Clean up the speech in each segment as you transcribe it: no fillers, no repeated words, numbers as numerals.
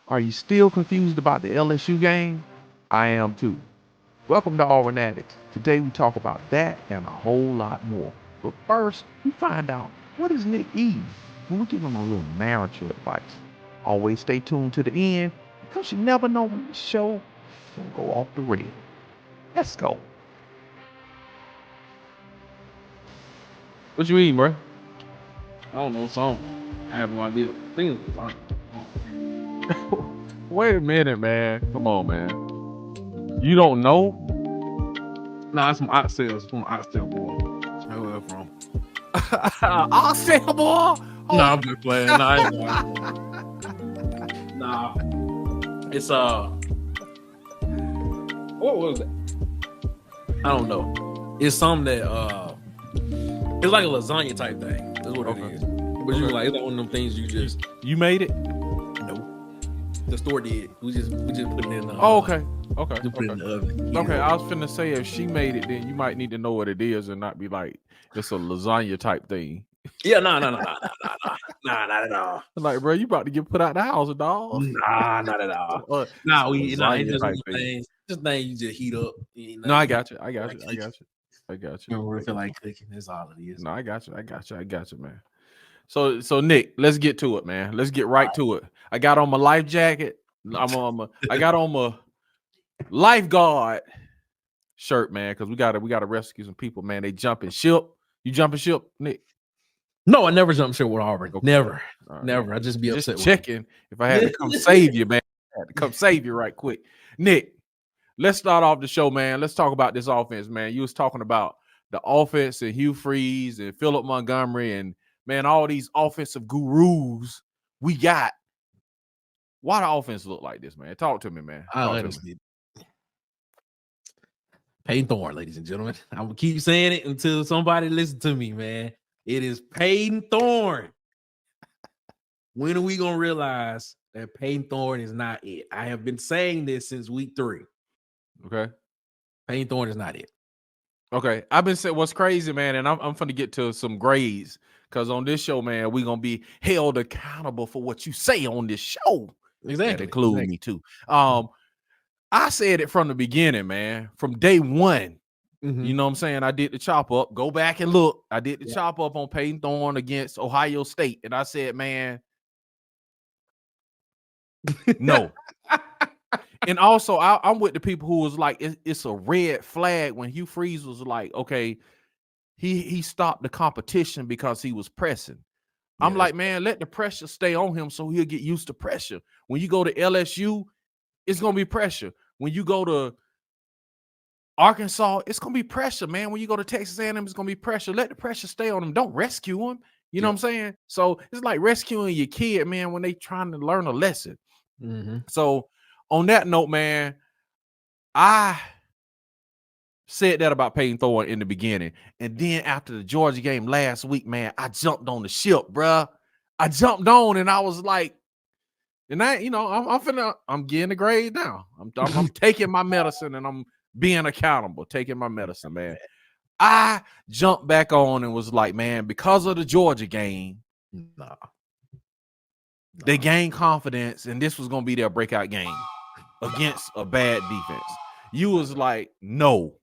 Are you still confused about the LSU game? I am too. Welcome to Auburn Addicts. Today we talk about that and a whole lot more. But first, we find out what is Nick eating and we give him a little marital advice. Always stay tuned to the end because you never know when the show will go off the rails. Let's go. What you eating, bro? I don't know, something. I have no idea. I think it's fine. Wait a minute, man. Come on, man. You don't know? Nah, it's some oxtails. It's from oxtail boy. That's where it's from. Oxtail boy. Nah, I'm just playing. Nah, I ain't nah. It's what was it? I don't know. It's something that it's like a lasagna type thing. That's what it is. But you like, it's like one of them things you just You made it? no. The store did. We just put it in. Okay. Just put it in the oven. Okay, I was finna say if she made it, then you might need to know what it is and not be like it's a lasagna type thing. Yeah, nah, not at all. Like, bro, you about to get put out the house, dog. Nah, not at all. It's just one of those things. Just things you just heat up. No, I got you. I got you. You don't feel like cooking. That's all it is. No, I got you, man. So Nick, let's get to it, man. Let's get right to it. I got on my life jacket. I got on my lifeguard shirt, man, because we gotta rescue some people, man. They jumping ship. You jumping ship, Nick? No, I never jumped ship with Auburn. Okay. Never. Right. Never. I just be just upset checking if I had to come save you, man. I had to come save you right quick. Nick, let's start off the show, man. Let's talk about this offense, man. You was talking about the offense and Hugh Freeze and Philip Montgomery and, man, all these offensive gurus we got. Why the offense look like this, man? Talk to me, man. Honestly, Peyton Thorne, ladies and gentlemen. I'm gonna keep saying it until somebody listens to me, man. It is Peyton Thorne. When are we gonna realize that Peyton Thorne is not it? I have been saying this since week 3. Okay. Peyton Thorne is not it. Okay. I've been saying what's crazy, man, and I'm finna get to some grades because on this show, man, we're gonna be held accountable for what you say on this show. Exactly. That includes me too. I said it from the beginning, man, from day one. You know what I'm saying? I did the chop up. Go back and look. I did the chop up on Peyton Thorne against Ohio State. And I said, man, no. And also, I'm with the people who was like, it's a red flag when Hugh Freeze was like, okay, he stopped the competition because he was pressing. I'm like, man, let the pressure stay on him so he'll get used to pressure. When you go to LSU, it's going to be pressure. When you go to Arkansas, it's going to be pressure, man. When you go to Texas A&M, it's going to be pressure. Let the pressure stay on him. Don't rescue him. You know what I'm saying? So it's like rescuing your kid, man, when they trying to learn a lesson. So on that note, man, I said that about Peyton Thorne in the beginning. And then after the Georgia game last week, man, I jumped on the ship, bruh. I jumped on and I was like, and I, I'm getting the grade now. I'm taking my medicine and I'm being accountable, taking my medicine, man. I jumped back on and was like, man, because of the Georgia game, they gained confidence and this was going to be their breakout game against a bad defense. You was like, no.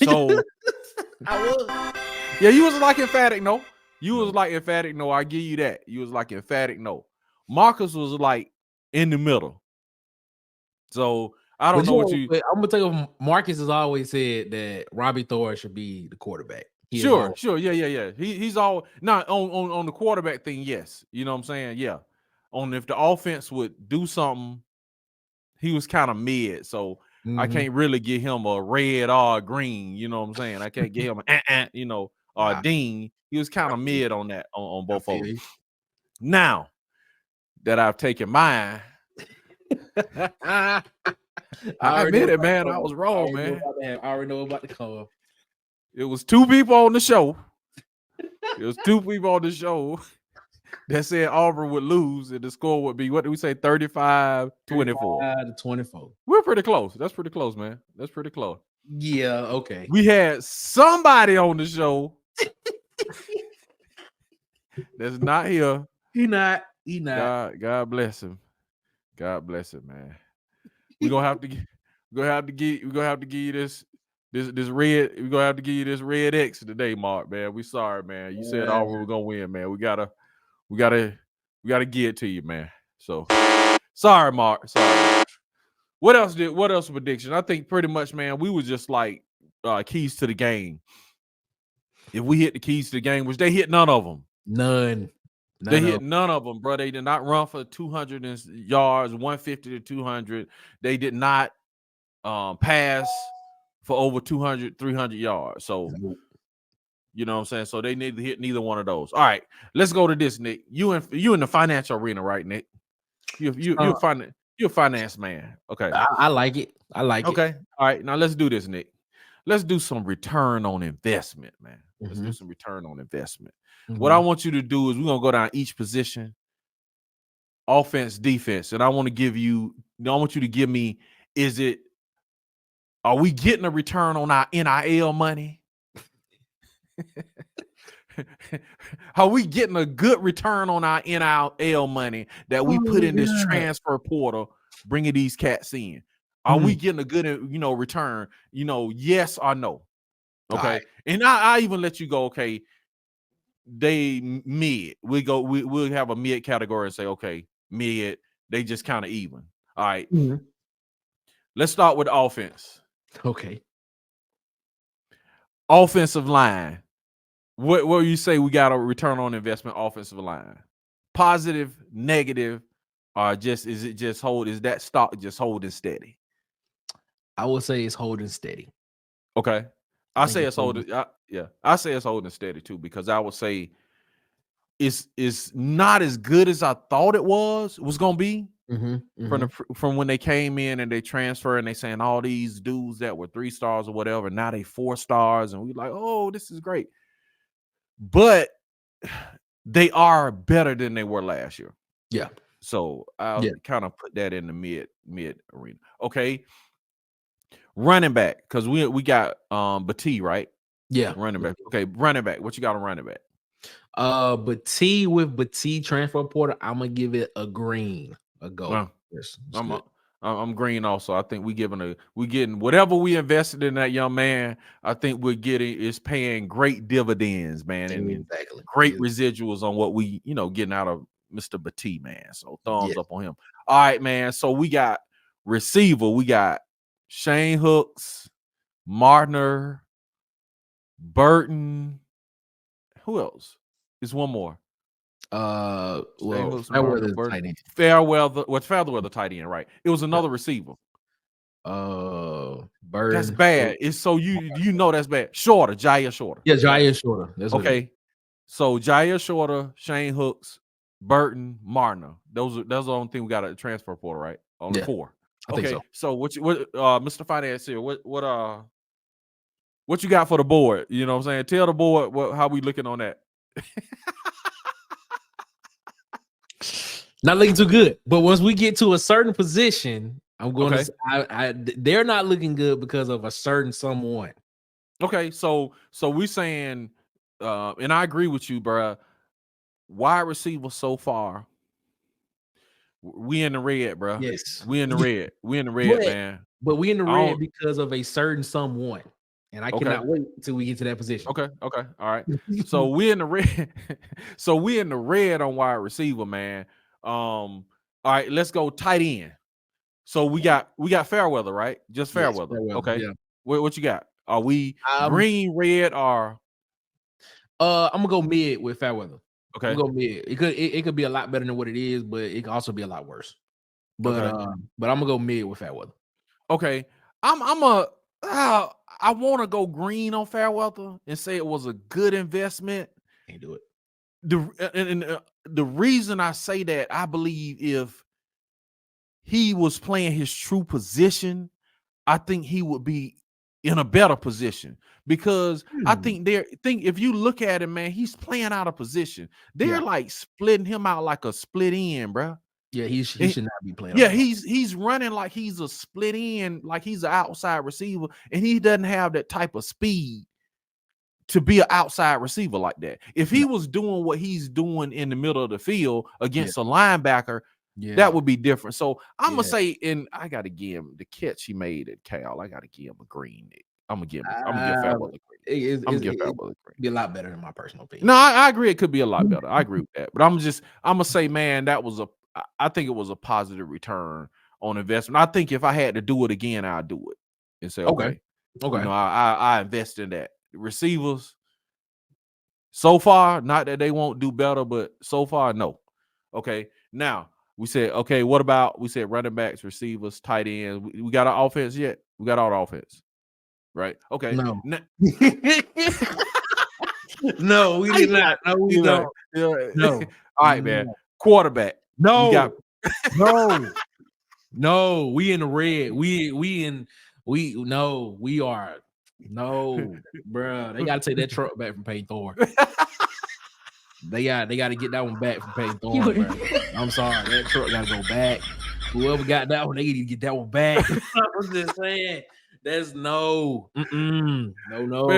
So I was. Yeah, you was like emphatic no. You was like emphatic no. I give you that. You was like emphatic no. Marcus was like in the middle. So I don't know what you. I'm gonna tell you, Marcus has always said that Robbie Thorne should be the quarterback. Sure. Yeah. He's all not on the quarterback thing. Yes, you know what I'm saying. Yeah, on if the offense would do something, he was kind of mid. So I can't really give him a red or a green. You know what I'm saying. I can't give him a or a ding. He was kind of mid on that on both of them. Now that I've taken mine, I admit it, man. I was wrong, man. I already know about the color. It was 2 people on the show. It was 2 people on the show that said Auburn would lose and the score would be, what did we say, 35-24. 35-24. We're pretty close. That's pretty close, man. That's pretty close. Yeah, okay. We had somebody on the show that's not here. He not. God bless him. God bless it, man. We're gonna have to give you this red. We're gonna have to give you this red X today, Mark, man. We sorry, man. You said Auburn was gonna win, man. We gotta get it to you, man. So sorry, Mark. Sorry. What else prediction? I think pretty much, man, we was just like keys to the game. If we hit the keys to the game, which they hit none of them. None of them, bro. They did not run for 200 yards, 150 to 200. They did not pass for over 200, 300 yards. So, you know what I'm saying? So they need to hit neither one of those. All right, let's go to this, Nick. You in the financial arena, right, Nick? You're a finance man. Okay. I like it. Okay. All right. Now let's do this, Nick. Let's do some return on investment, man. Let's do some return on investment. What I want you to do is we're gonna go down each position, offense, defense, and I want you to give me, are we getting a return on our NIL money? Are we getting a good return on our NIL money that we put in this transfer portal, bringing these cats in? Are we getting a good, return? Yes or no? Okay. Right. And I even let you go, okay, they mid. We'll have a mid category and say, okay, mid, they just kind of even. All right. Let's start with offense. Okay. Offensive line. What you say we got a return on investment offensive line? Positive, negative, or is that stock just holding steady? I would say it's holding steady. Okay. I say it's holding steady too, because I would say it's not as good as I thought it was gonna be. From when they came in and they transferred and they saying all these dudes that were 3 stars or whatever, now they 4 stars, and we like, oh, this is great. But they are better than they were last year. Yeah. So I'll kind of put that in the mid arena. Okay. Running back, because we got Baty, right? Yeah. Running back. Okay, running back. What you got on running back? Baty transfer portal, I'm gonna give it a green. A go. Well, I'm green also. I think we getting whatever we invested in that young man. I think is paying great dividends, man, and great residuals on what we getting out of Mr. Baty, man. So thumbs up on him. All right, man. So we got receiver. We got Shane Hooks, Martner, Burton. Who else? There's one more. Fairweather tight end. Fairweather tight end, right? It was another receiver. Burton. That's bad. It's so that's bad. Shorter, Jair Shorter. Yeah, Jair Shorter. That's okay. So Jair Shorter, Shane Hooks, Burton, Martner. Those are the only thing we got at the transfer portal, right? Only 4. Okay. So what Mr. Financier, what you got for the board? You know what I'm saying? Tell the board how we looking on that. Not looking too good, but once we get to a certain position, I'm going to. They're not looking good because of a certain someone. Okay, so we saying, and I agree with you, bro. Wide receiver so far, we in the red, bro. Yes, we in the red. We in the red, man. But we in the red because of a certain someone, and I cannot wait until we get to that position. Okay, all right. So we in the red. So we in the red on wide receiver, man. All right, let's go tight end. So we got Fairweather, right? Just Fairweather. Yes, Fairweather. Okay. Yeah. What you got? Are we green, red, or I'm gonna go mid with Fairweather. Okay. I'm gonna go mid. It could be a lot better than what it is, but it can also be a lot worse. But I'm gonna go mid with Fairweather. Okay. I want to go green on Fairweather and say it was a good investment. Can't do it. The reason I say that, I believe if he was playing his true position, I think he would be in a better position, because I think if you look at him, man, he's playing out of position. They're like splitting him out like a split end, bro. Yeah, he should not be playing. Yeah, he's running like he's a split end, like he's an outside receiver, and he doesn't have that type of speed to be an outside receiver like that. If he was doing what he's doing in the middle of the field against a linebacker, that would be different. So I'm gonna say, and I gotta give him the catch he made at Cal. I gotta give him a green. I'm gonna give Fairweather a green. I'm gonna give Fairweather a green. Be a lot better in my personal opinion. No, I agree. It could be a lot better. I agree with that. But I'm gonna say, man, that was I think it was a positive return on investment. I think if I had to do it again, I'd do it and say, okay. You know, I invest in that. Receivers, so far, not that they won't do better, but so far, no. Okay. Now we said, okay, what about we said running backs, receivers, tight ends? We got our offense yet? We got all the offense, right? Okay. No. No, we did not. No, we don't. No. All right, man. Quarterback. No. We got no. We in the red. We are. No, bro. They gotta take that truck back from Payton Thorne. They got to get that one back from Payton Thorne, bro. I'm sorry. That truck gotta go back. Whoever got that one, they need to get that one back. I'm just saying. There's no. Man,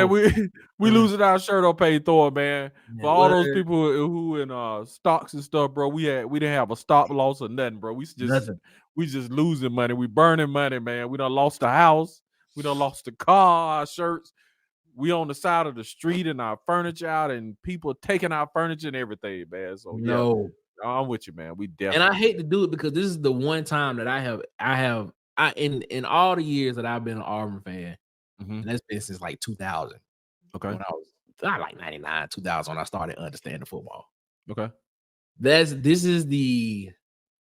we losing our shirt on Payton Thorne, man. For all those people who in stocks and stuff, bro, we didn't have a stop loss or nothing, bro. We just losing money. We burning money, man. We done lost the house. We done lost the car, our shirts. We on the side of the street and our furniture out, and people taking our furniture and everything, man. So yeah, I'm with you, man. We definitely. And I hate to do it because this is the one time that I have in all the years that I've been an Auburn fan, and that's been since like 2000. Okay, when I was like 99, 2000 when I started understanding football. Okay, this is the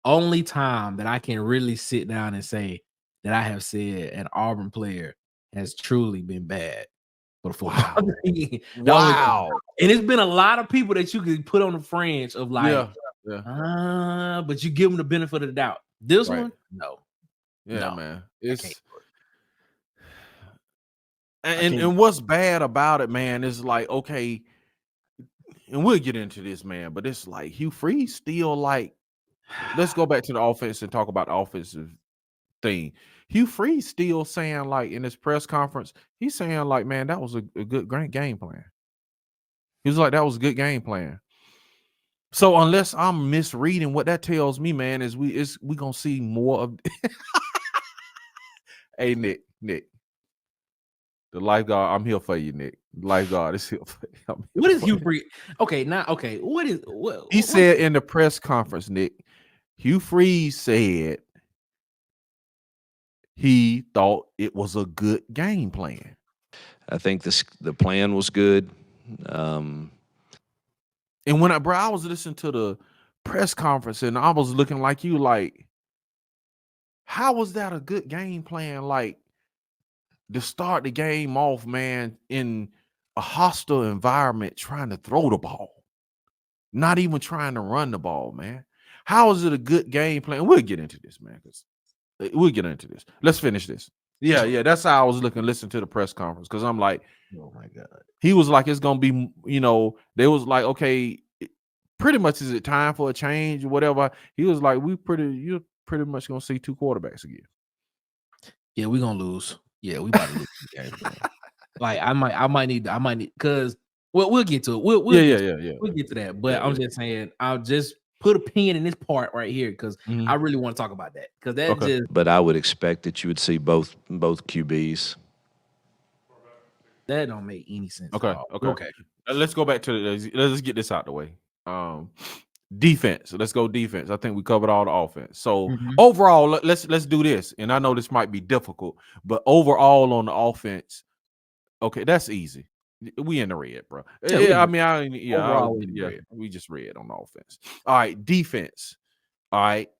only time that I can really sit down and say that I have said an Auburn player has truly been bad for the football. Wow. And it's been a lot of people that you could put on the fringe of like, but you give them the benefit of the doubt. This one, no. Yeah, man. It's and what's bad about it, man, is like, okay, and we'll get into this, man, but it's like Hugh Freeze still like, let's go back to the offense and talk about the offensive thing. Hugh Freeze still saying, like, in his press conference, he's saying, like, man, that was a good, great game plan. He was like, that was a good game plan. So unless I'm misreading, what that tells me, man, is we gonna see more of. Hey, Nick, the lifeguard, I'm here for you, Nick. The lifeguard is here for you. What is Hugh Freeze? Okay, what he said in the press conference, Nick? Hugh Freeze said he thought it was a good game plan. I think the plan was good. And when I was listening to the press conference and I was looking like you, like, how was that a good game plan? Like, to start the game off, man, in a hostile environment, trying to throw the ball, not even trying to run the ball, man. How is it a good game plan? We'll get into this, man, because we'll get into this. Let's finish this. Yeah. That's how I was listening to the press conference, because I'm like, oh my God. He was like, it's gonna be, they was like, okay, pretty much is it time for a change or whatever. He was like, you're pretty much gonna see two quarterbacks again. Yeah, we're gonna lose. Yeah, we about to lose the game. Like I might need because we'll get to it. We'll get to that. But I'm just saying, I'll just put a pin in this part right here because I really want to talk about that. Because that But I would expect that you would see both QBs. That don't make any sense. Okay. Let's go back to let's get this out the way. Defense. Let's go defense. I think we covered all the offense. So overall, let's do this. And I know this might be difficult, but overall on the offense, okay, that's easy. We in the red, bro. We just red on the offense. All right, defense. All right,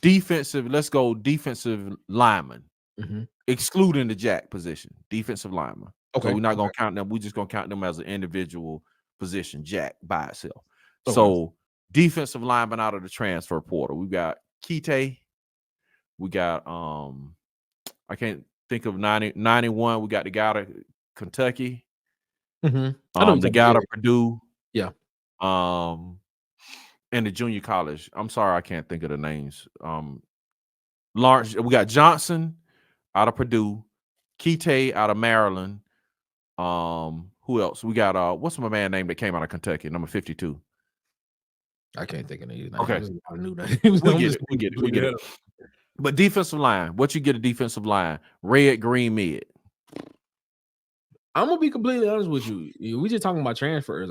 defensive. Let's go defensive lineman, excluding the jack position. Defensive lineman. Okay, so we're not gonna count them. We're just gonna count them as an individual position, jack by itself. Okay. So defensive lineman out of the transfer portal. We got Kite. We got I can't think of 91. We got the guy out of Kentucky. The guy out of Purdue. Yeah. And the junior college. I'm sorry, I can't think of the names. Lawrence. We got Johnson out of Purdue, Kite out of Maryland. Who else? We got what's my man name that came out of Kentucky, number 52? I can't think of these names. Okay. I knew that. We get it. But defensive line, what you get a defensive line? Red, green, mid. I'm gonna be completely honest with you. We just talking about transfers.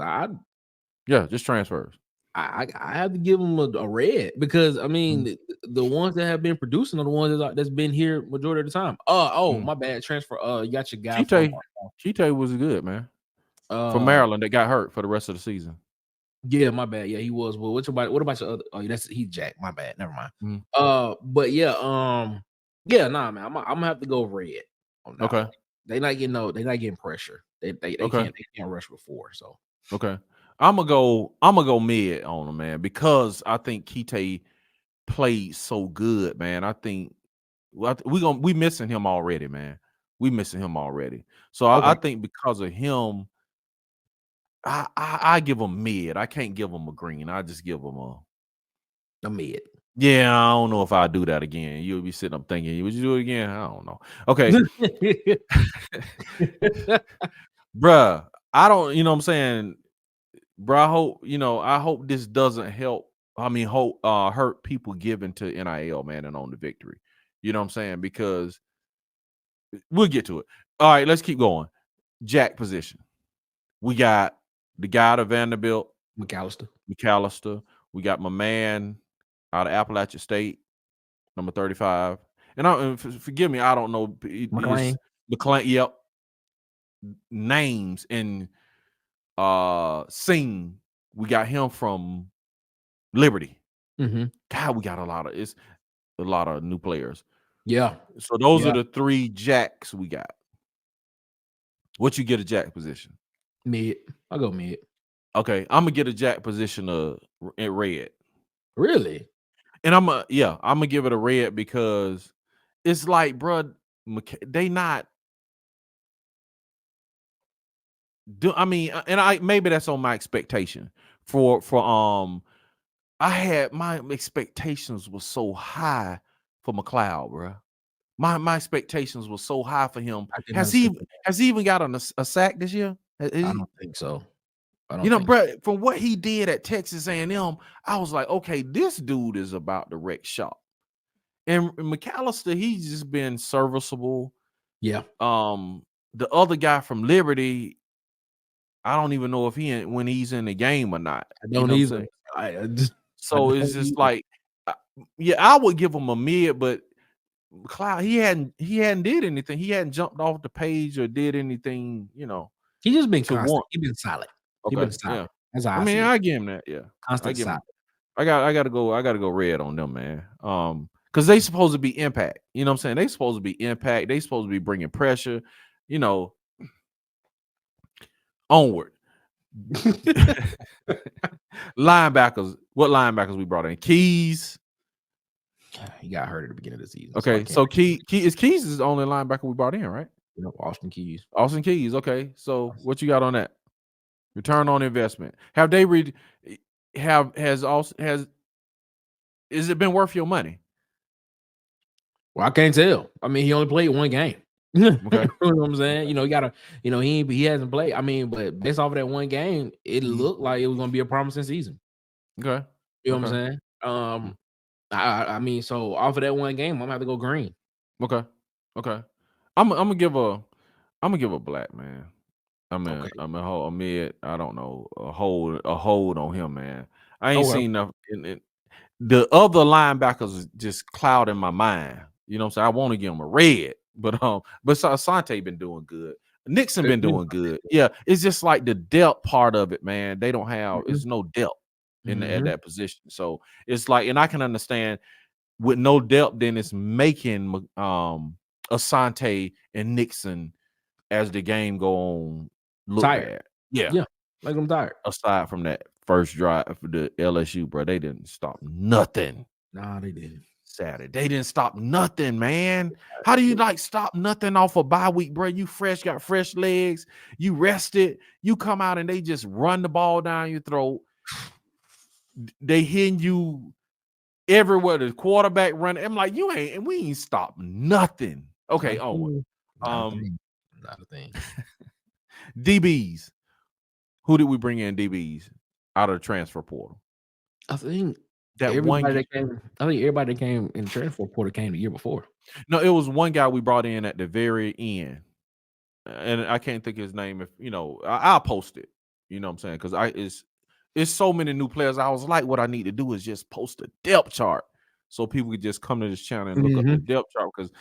Yeah, just transfers. I have to give them a red because I mean the ones that have been producing are the ones that's been here majority of the time. My bad transfer. You got your guy from Chite was good, man. From Maryland that got hurt for the rest of the season. Yeah, my bad. Yeah, he was. Well, what about your other? Oh, he's Jack. My bad. Never mind. But yeah, nah, man. I'm gonna have to go red on that. Okay. One. They're not getting pressure. They can't rush before. So okay. I'm gonna go mid on him, man, because I think Kite played so good, man. I think we missing him already, man. We missing him already. So I think because of him, I give him mid. I can't give him a green. I just give him a mid. Yeah, I don't know if I do that again. You'll be sitting up thinking, would you do it again? I don't know. Okay. Bruh, I don't, you know what I'm saying? Bruh, I hope this doesn't hurt people giving to NIL, man, and on the victory. You know what I'm saying? Because we'll get to it. All right, let's keep going. Jack position. We got the guy out of Vanderbilt, McAllister. We got my man out of Appalachia State, number 35. And forgive me, I don't know. McLean. Yep. Names and Sing. We got him from Liberty. God, we got a lot of new players. Yeah. So those are the 3 Jacks we got. What you get a Jack position? Mid. I'll go mid. Okay, I'm gonna get a Jack position in red. Really? And I'm gonna give it a red because it's like, bro, they not. Maybe that's on my expectation for I had my expectations was so high for McLeod, bro. My expectations were so high for him. Has he even got a sack this year? I don't think so. Bro, from what he did at Texas A&M, I was like, okay, this dude is about to wreck shop. And McAllister, he's just been serviceable. Yeah. The other guy from Liberty, I don't even know if when he's in the game or not. I don't either. So it's just like, I would give him a mid, but McLeod, he hadn't did anything. He hadn't jumped off the page or did anything, He just been constant. He's been solid. Okay. Been solid. Yeah. I give him that. Yeah. Constant solid. I gotta go red on them, man. Because they supposed to be impact. You know what I'm saying? They supposed to be impact. They supposed to be bringing pressure. Onward. Linebackers. What linebackers we brought in? Keys. He got hurt at the beginning of the season. Okay, so Keys is the only linebacker we brought in, right? Austin Keys. Okay, so what you got on that? Return on investment. Have they has it been worth your money? Well, I can't tell. I mean, he only played one game. Okay. You know what I'm saying? He gotta, he hasn't played. I mean, but based off of that one game, it looked like it was gonna be a promising season. Okay. You know what I'm saying? I mean, so off of that one game, I'm gonna have to go green. Okay. I'm gonna give a black, man. I'm a mid. I don't know, a hold on him, man. I ain't seen enough. The other linebackers just clouding my mind. You know what I'm saying? I want to give him a red, but Asante been doing good. Nixon been doing good. Yeah, it's just like the depth part of it, man. They don't have. It's no depth at that position. So it's like, and I can understand with no depth, then it's making Asante and Nixon as the game go on look tired. Bad. Yeah, like I'm tired. Aside from that first drive for the LSU, bro, they didn't stop nothing. Nah, they didn't. Saturday, they didn't stop nothing, man. How do you stop nothing off a bye week, bro? You got fresh legs, you rested, you come out and they just run the ball down your throat. They hitting you everywhere. The quarterback running. I'm like, we ain't stopped nothing. Okay, not a thing. DBs. Who did we bring in DBs out of the transfer portal? I think that everybody one. that came. I think everybody that came in the transfer portal came the year before. No, it was one guy we brought in at the very end, and I can't think of his name. If I'll post it. You know what I'm saying? Because it's so many new players. I was like, what I need to do is just post a depth chart so people could just come to this channel and look up the depth chart. Because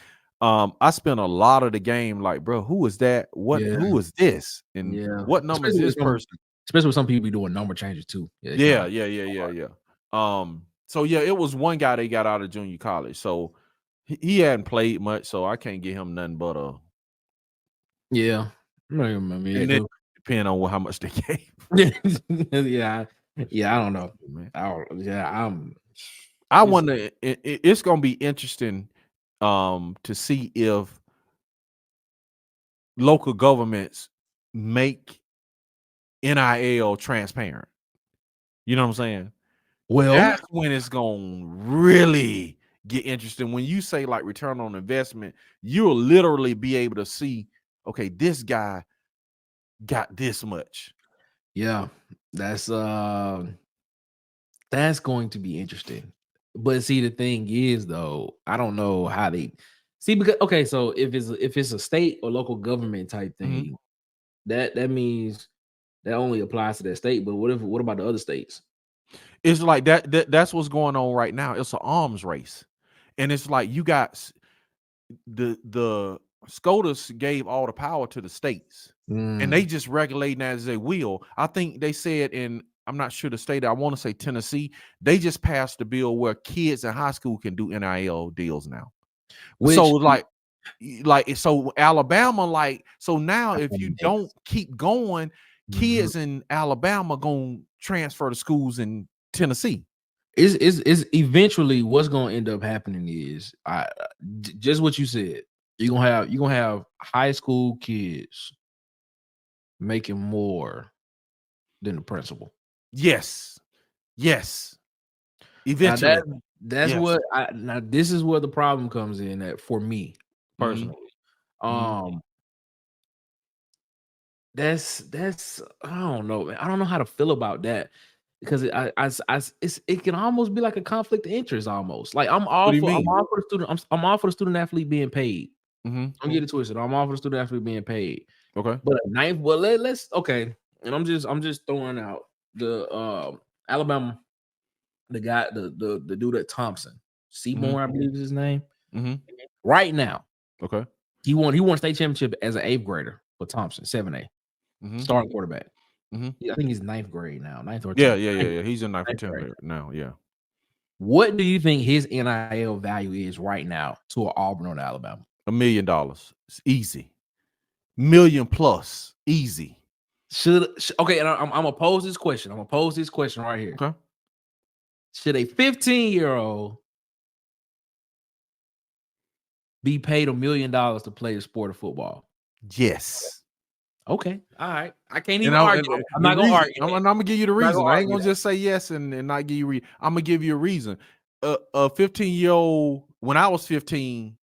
I spent a lot of the game like, bro, who is that? Who is this? And what number is this person? Especially with some people be doing number changes too. Yeah. So yeah, it was one guy they got out of junior college. So he hadn't played much, so I can't get him nothing but a. Yeah. I don't even remember. And then depending on how much they gave. Yeah, I don't know. Man. I wonder. It's gonna be interesting to see if local governments make NIL transparent. You know what I'm saying? Well, that's when it's gonna really get interesting. When you say like return on investment, you'll literally be able to see, okay, this guy got this much. Yeah, that's going to be interesting. But see, the thing is, though, I don't know how they see because okay, so if it's a state or local government type thing, that means that only applies to that state. But what about the other states? It's like that's what's going on right now. It's an arms race, and it's like you got the SCOTUS gave all the power to the states, and they just regulating as they will. I think they said I'm not sure the state. I want to say Tennessee. They just passed the bill where kids in high school can do NIL deals now. So Alabama, so now if you don't keep going, kids in Alabama gonna transfer to schools in Tennessee. Is eventually what's gonna end up happening is just what you said. You're gonna have high school kids making more than the principal. Yes. Eventually, that's what now this is where the problem comes in at for me personally. That's I don't know, man. I don't know how to feel about that because it can almost be like a conflict of interest almost. Like I'm all for the student. I'm all for the student athlete being paid. Don't get it twisted. I'm all for the student athlete being paid. Okay, but let's okay. And I'm just throwing out the Alabama, the guy, the dude at Thompson, Seymour, I believe is his name. Right now, okay, he won state championship as an 8th grader for Thompson, 7A, starting quarterback. I think he's 9th grade now, 9th or 10th. Yeah. He's in 9th or 10th grade now. Yeah. What do you think his NIL value is right now to an Auburn or Alabama? $1 million. It's easy. $1 million plus, easy. Okay, and I'm gonna pose this question. I'm gonna pose this question right here. Okay. Should a 15-year-old be paid $1 million to play the sport of football? Yes. Okay. All right. I can't even argue. I'm not gonna argue. I'm gonna give you the reason. I ain't gonna just say yes and not give you. I'm gonna give you a reason. A 15-year-old. When I was 15,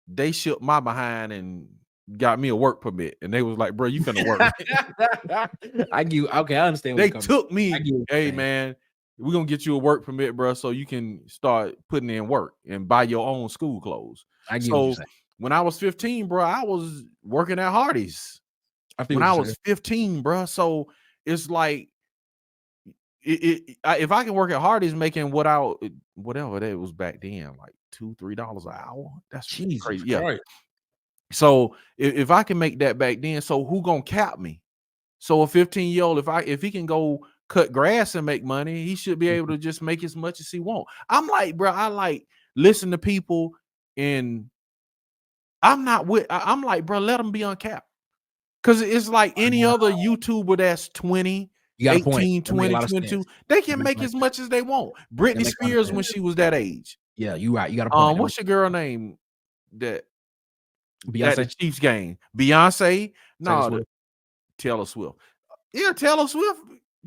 they shook my behind and got me a work permit, and they was like, "Bro, you finna work." Okay, I understand. They took me. Hey, man, we're gonna get you a work permit, bro, so you can start putting in work and buy your own school clothes. So when I was 15, bro, I was working at Hardee's. When I was 15, bro, so it's like if I can work at Hardee's making whatever that was back then, like $2-3 an hour. That's crazy. Yeah. Right. So if I can make that back then, so who gonna cap me? So a 15-year-old, if he can go cut grass and make money, he should be able to just make as much as he want. I'm like, bro, I like listen to people, and I'm like, bro, let them be uncapped. Because it's like any other YouTuber that's 20, 18, 20, 22, they can make as much as they want. Britney Spears when she was that age. Yeah, you right. You got a point. What's your girl name that Beyonce? At the Chiefs game? Beyonce? No, Taylor Swift. Yeah, Taylor Swift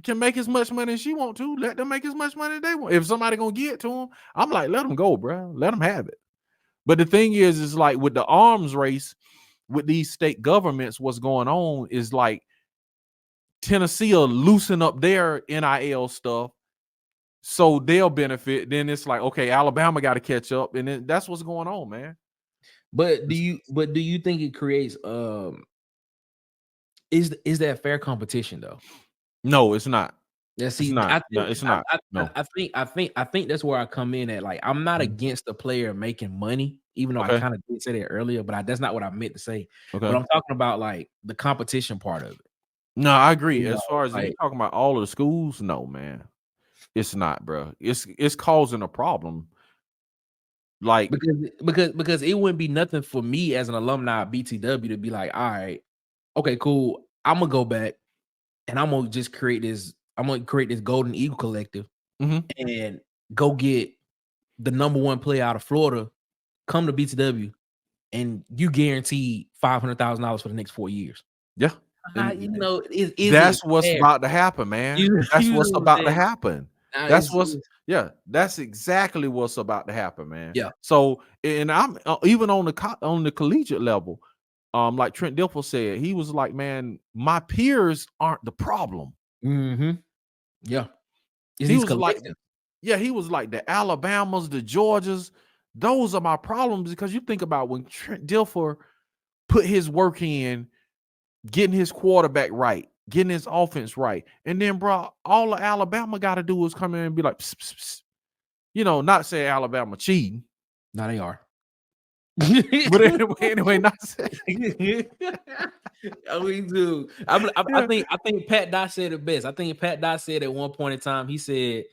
can make as much money as she want to. Let them make as much money as they want. If somebody gonna get to them, I'm like, let them go, bro. Let them have it. But the thing is like with the arms race, with these state governments, what's going on is like Tennessee will loosen up their NIL stuff, so they'll benefit. Then it's like, okay, Alabama got to catch up, and then that's what's going on, man. But do you think it creates is that fair competition though? No, it's not. Yeah, It's see, not. I No, think it's not. No. I think that's where I come in at. Like, I'm not against the player making money, even though I Okay. kind of did say that earlier, but that's not what I meant to say. Okay. But I'm talking about like the competition part of it. No, I agree. You As know, far as you like, talking about all of the schools, no, man, it's not, bro. It's causing a problem. Like, because it wouldn't be nothing for me as an alumni of BTW to be like, all right, okay, cool. I'm gonna go back and I'm gonna just create this. I'm gonna create this Golden Eagle Collective and go get the #1 player out of Florida, come to BTW, and you guarantee $500,000 for the next 4 years. yeah, You know, that's what's about to happen, man. That's what's about to happen. That's exactly what's about to happen, man. Yeah. So, and I'm even on the collegiate level, like Trent Dilfer said, he was like, man, my peers aren't the problem. Yeah. He was like, he was like the Alabamas, the Georgias, those are my problems, because you think about when Trent Dilfer put his work in, getting his quarterback right, getting his offense right, and then, bro, all the Alabama got to do is come in and be like, pss, pss, pss. You know, not say Alabama cheating. No, they are. But anyway, not saying. I mean, dude, I think Pat Dye said it best. I think Pat Dye said at one point in time, he said,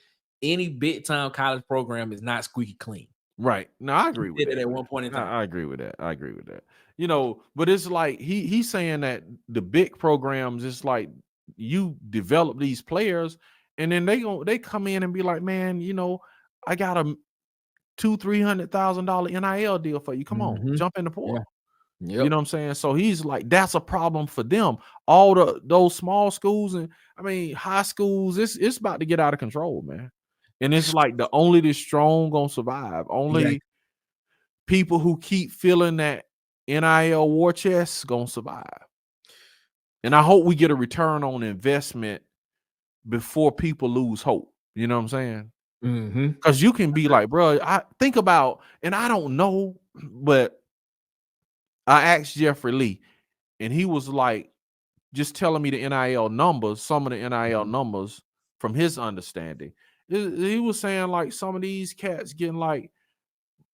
any big time college program is not squeaky clean. Right. No, I agree with that. At one point in time. I agree with that. I agree with that. You know, but it's like he's saying that the big programs, it's like you develop these players, and then they come in and be like, man, you know, I got a $200,000-$300,000 NIL deal for you. Come on, jump in the portal. Yeah. You know what I'm saying? So he's like, that's a problem for them. All those small schools, and I mean high schools, it's about to get out of control, man. And it's like the strong gonna survive. Only people who keep feeling that NIL war chest gonna survive. And I hope we get a return on investment before people lose hope. You know what I'm saying? Because you can be like, bro, I think about, and I don't know, but I asked Jeffrey Lee, and he was like, just telling me the NIL numbers, some of the NIL numbers from his understanding. He was saying like some of these cats getting like,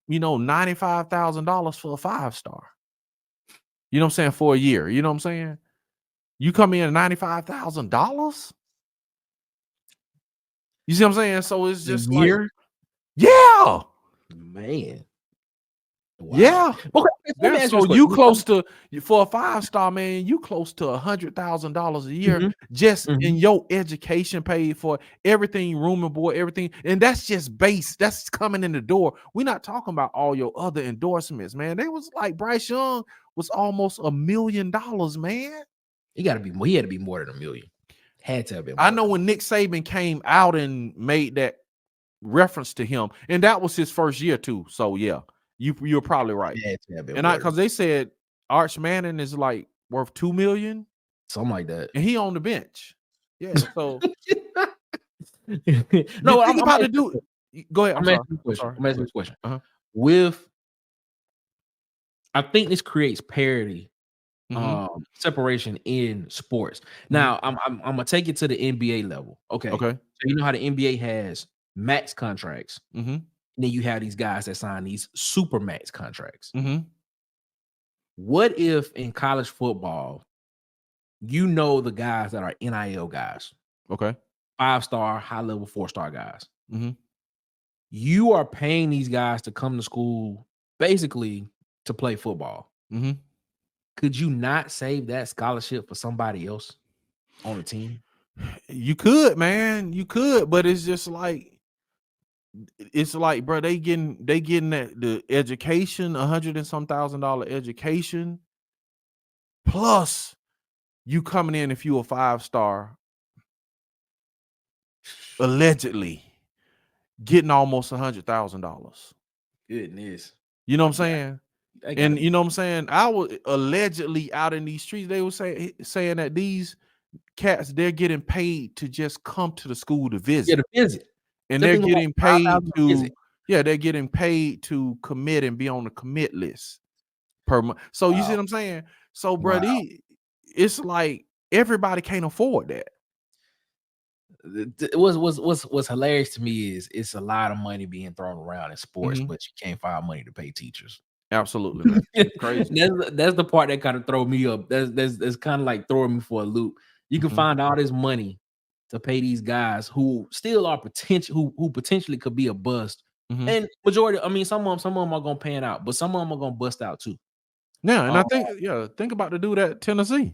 you know, $95,000 for a 5-star. You know what I'm saying? For a year. You know what I'm saying? You come in at $95,000. You see what I'm saying? So it's just like, yeah, man. Wow. Yeah. Okay, so you close to, for a 5-star, man, you close to $100,000 a year just in your education paid for, everything, room and board, everything. And that's just base. That's coming in the door. We're not talking about all your other endorsements, man. They was like, Bryce Young was almost $1 million, man. He had to be more than $1 million. Had to have been. I know when Nick Saban came out and made that reference to him, and that was his first year too. So yeah. You're probably right. And because they said Arch Manning is like worth $2 million, something like that, and he on the bench. Yeah. So no, I'm about to do. Go ahead. I'm asking this question. With, I think this creates parity, separation in sports. Now, I'm gonna take it to the NBA level. Okay. So you know how the NBA has max contracts. Then you have these guys that sign these super max contracts. What if in college football, you know the guys that are NIL guys? Okay. 5-star, high-level 4-star guys. You are paying these guys to come to school basically to play football. Could you not save that scholarship for somebody else on the team? You could, man. You could, but it's just like, bro, they getting that the education, $100 and some $1,000 education, plus you coming in, if you a 5-star, allegedly getting almost $100,000. Goodness. You know what I'm saying? And you know what I'm saying? I was allegedly out in these streets. They were saying that these cats, they're getting paid to just come to the school to visit. Yeah, to visit. and they're getting paid to visit. they're getting paid to commit and be on the commit list per month. So you see what I'm saying? So, bro, it's like everybody can't afford that. What's hilarious to me is it's a lot of money being thrown around in sports, but you can't find money to pay teachers. Absolutely, man. It's crazy. That's the part that kind of throw me up. That's kind of like throwing me for a loop. You can find all this money to pay these guys who still are who potentially could be a bust. And majority, I mean, some of them are gonna pan out, but some of them are gonna bust out too. Yeah, and I think about the dude at Tennessee.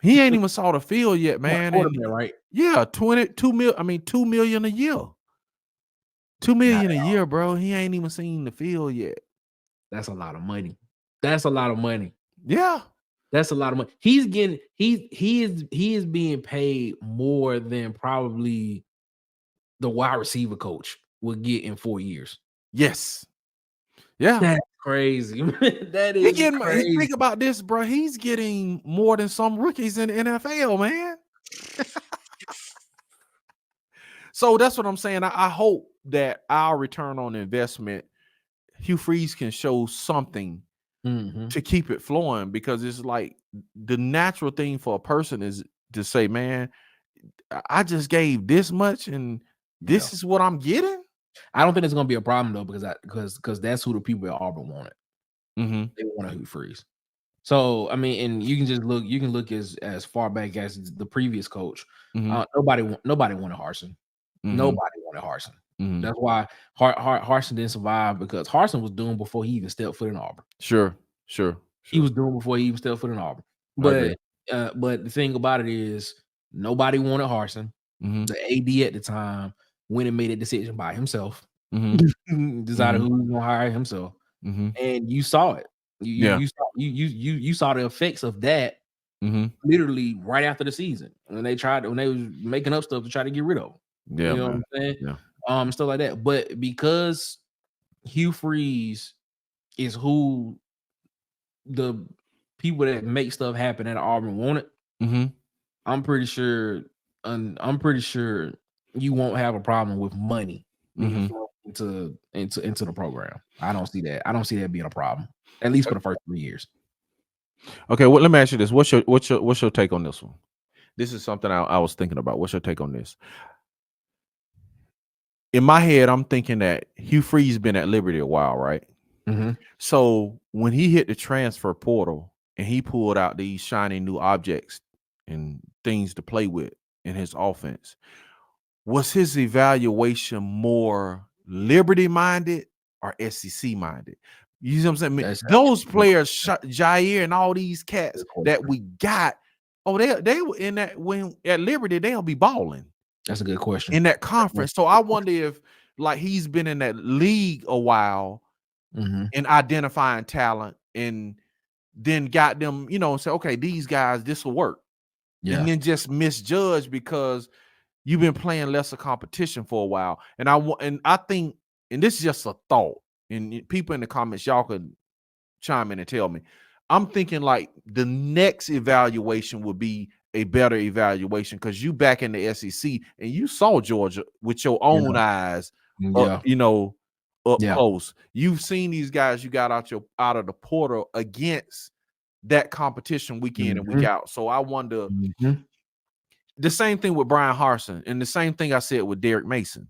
He ain't even saw the field yet, man. Right? Yeah, 2 million a year. 2 million a year, bro. He ain't even seen the field yet. That's a lot of money. That's a lot of money. Yeah. That's a lot of money. He's getting he is being paid more than probably the wide receiver coach would get in 4 years. Yes. Yeah. That's crazy. That is crazy. Think about this, bro. He's getting more than some rookies in the NFL, man. So that's what I'm saying. I hope that our return on investment, Hugh Freeze can show something to keep it flowing, because it's like the natural thing for a person is to say, man, I just gave this much and this is what I'm getting. I don't think it's gonna be a problem though, because that's who the people at Auburn wanted. They want a Hugh Freeze. So I mean, and you can look as far back as the previous coach. Nobody wanted Harsin. Nobody wanted Harsin. That's why Harsin didn't survive, because Harsin was doomed before he even stepped foot in Auburn. Sure. He was doomed before he even stepped foot in Auburn. But the thing about it is nobody wanted Harsin. The AD at the time went and made a decision by himself. Decided who was gonna hire himself. And you saw it. You saw the effects of that literally right after the season when they was making up stuff to try to get rid of him. Yeah, you know what I'm saying? Stuff like that. But because Hugh Freeze is who the people that make stuff happen at Auburn wanted, I'm pretty sure you won't have a problem with money being into the program. I don't see that being a problem, at least for the first 3 years. Okay, well, let me ask you this: what's your take on this one? This is something I was thinking about. What's your take on this? In my head, I'm thinking that Hugh Freeze been at Liberty a while, right? So when he hit the transfer portal and he pulled out these shiny new objects and things to play with in his offense, was his evaluation more Liberty minded or SEC minded? You see what I'm saying? Those players, Jair and all these cats that we got, they were in that, when at Liberty, they'll be balling. That's a good question. In that conference. So I wonder if, like, he's been in that league a while in identifying talent, and then got them, say, okay, these guys, this will work. And then just misjudge because you've been playing lesser competition for a while. And I think, and this is just a thought, and people in the comments, y'all could chime in and tell me. I'm thinking like the next evaluation would be a better evaluation, because you back in the SEC and you saw Georgia with your own eyes, up close. You've seen these guys you got out of the portal against that competition week in and week out. So I wonder, the same thing with Brian Harsin, and the same thing I said with Derek Mason.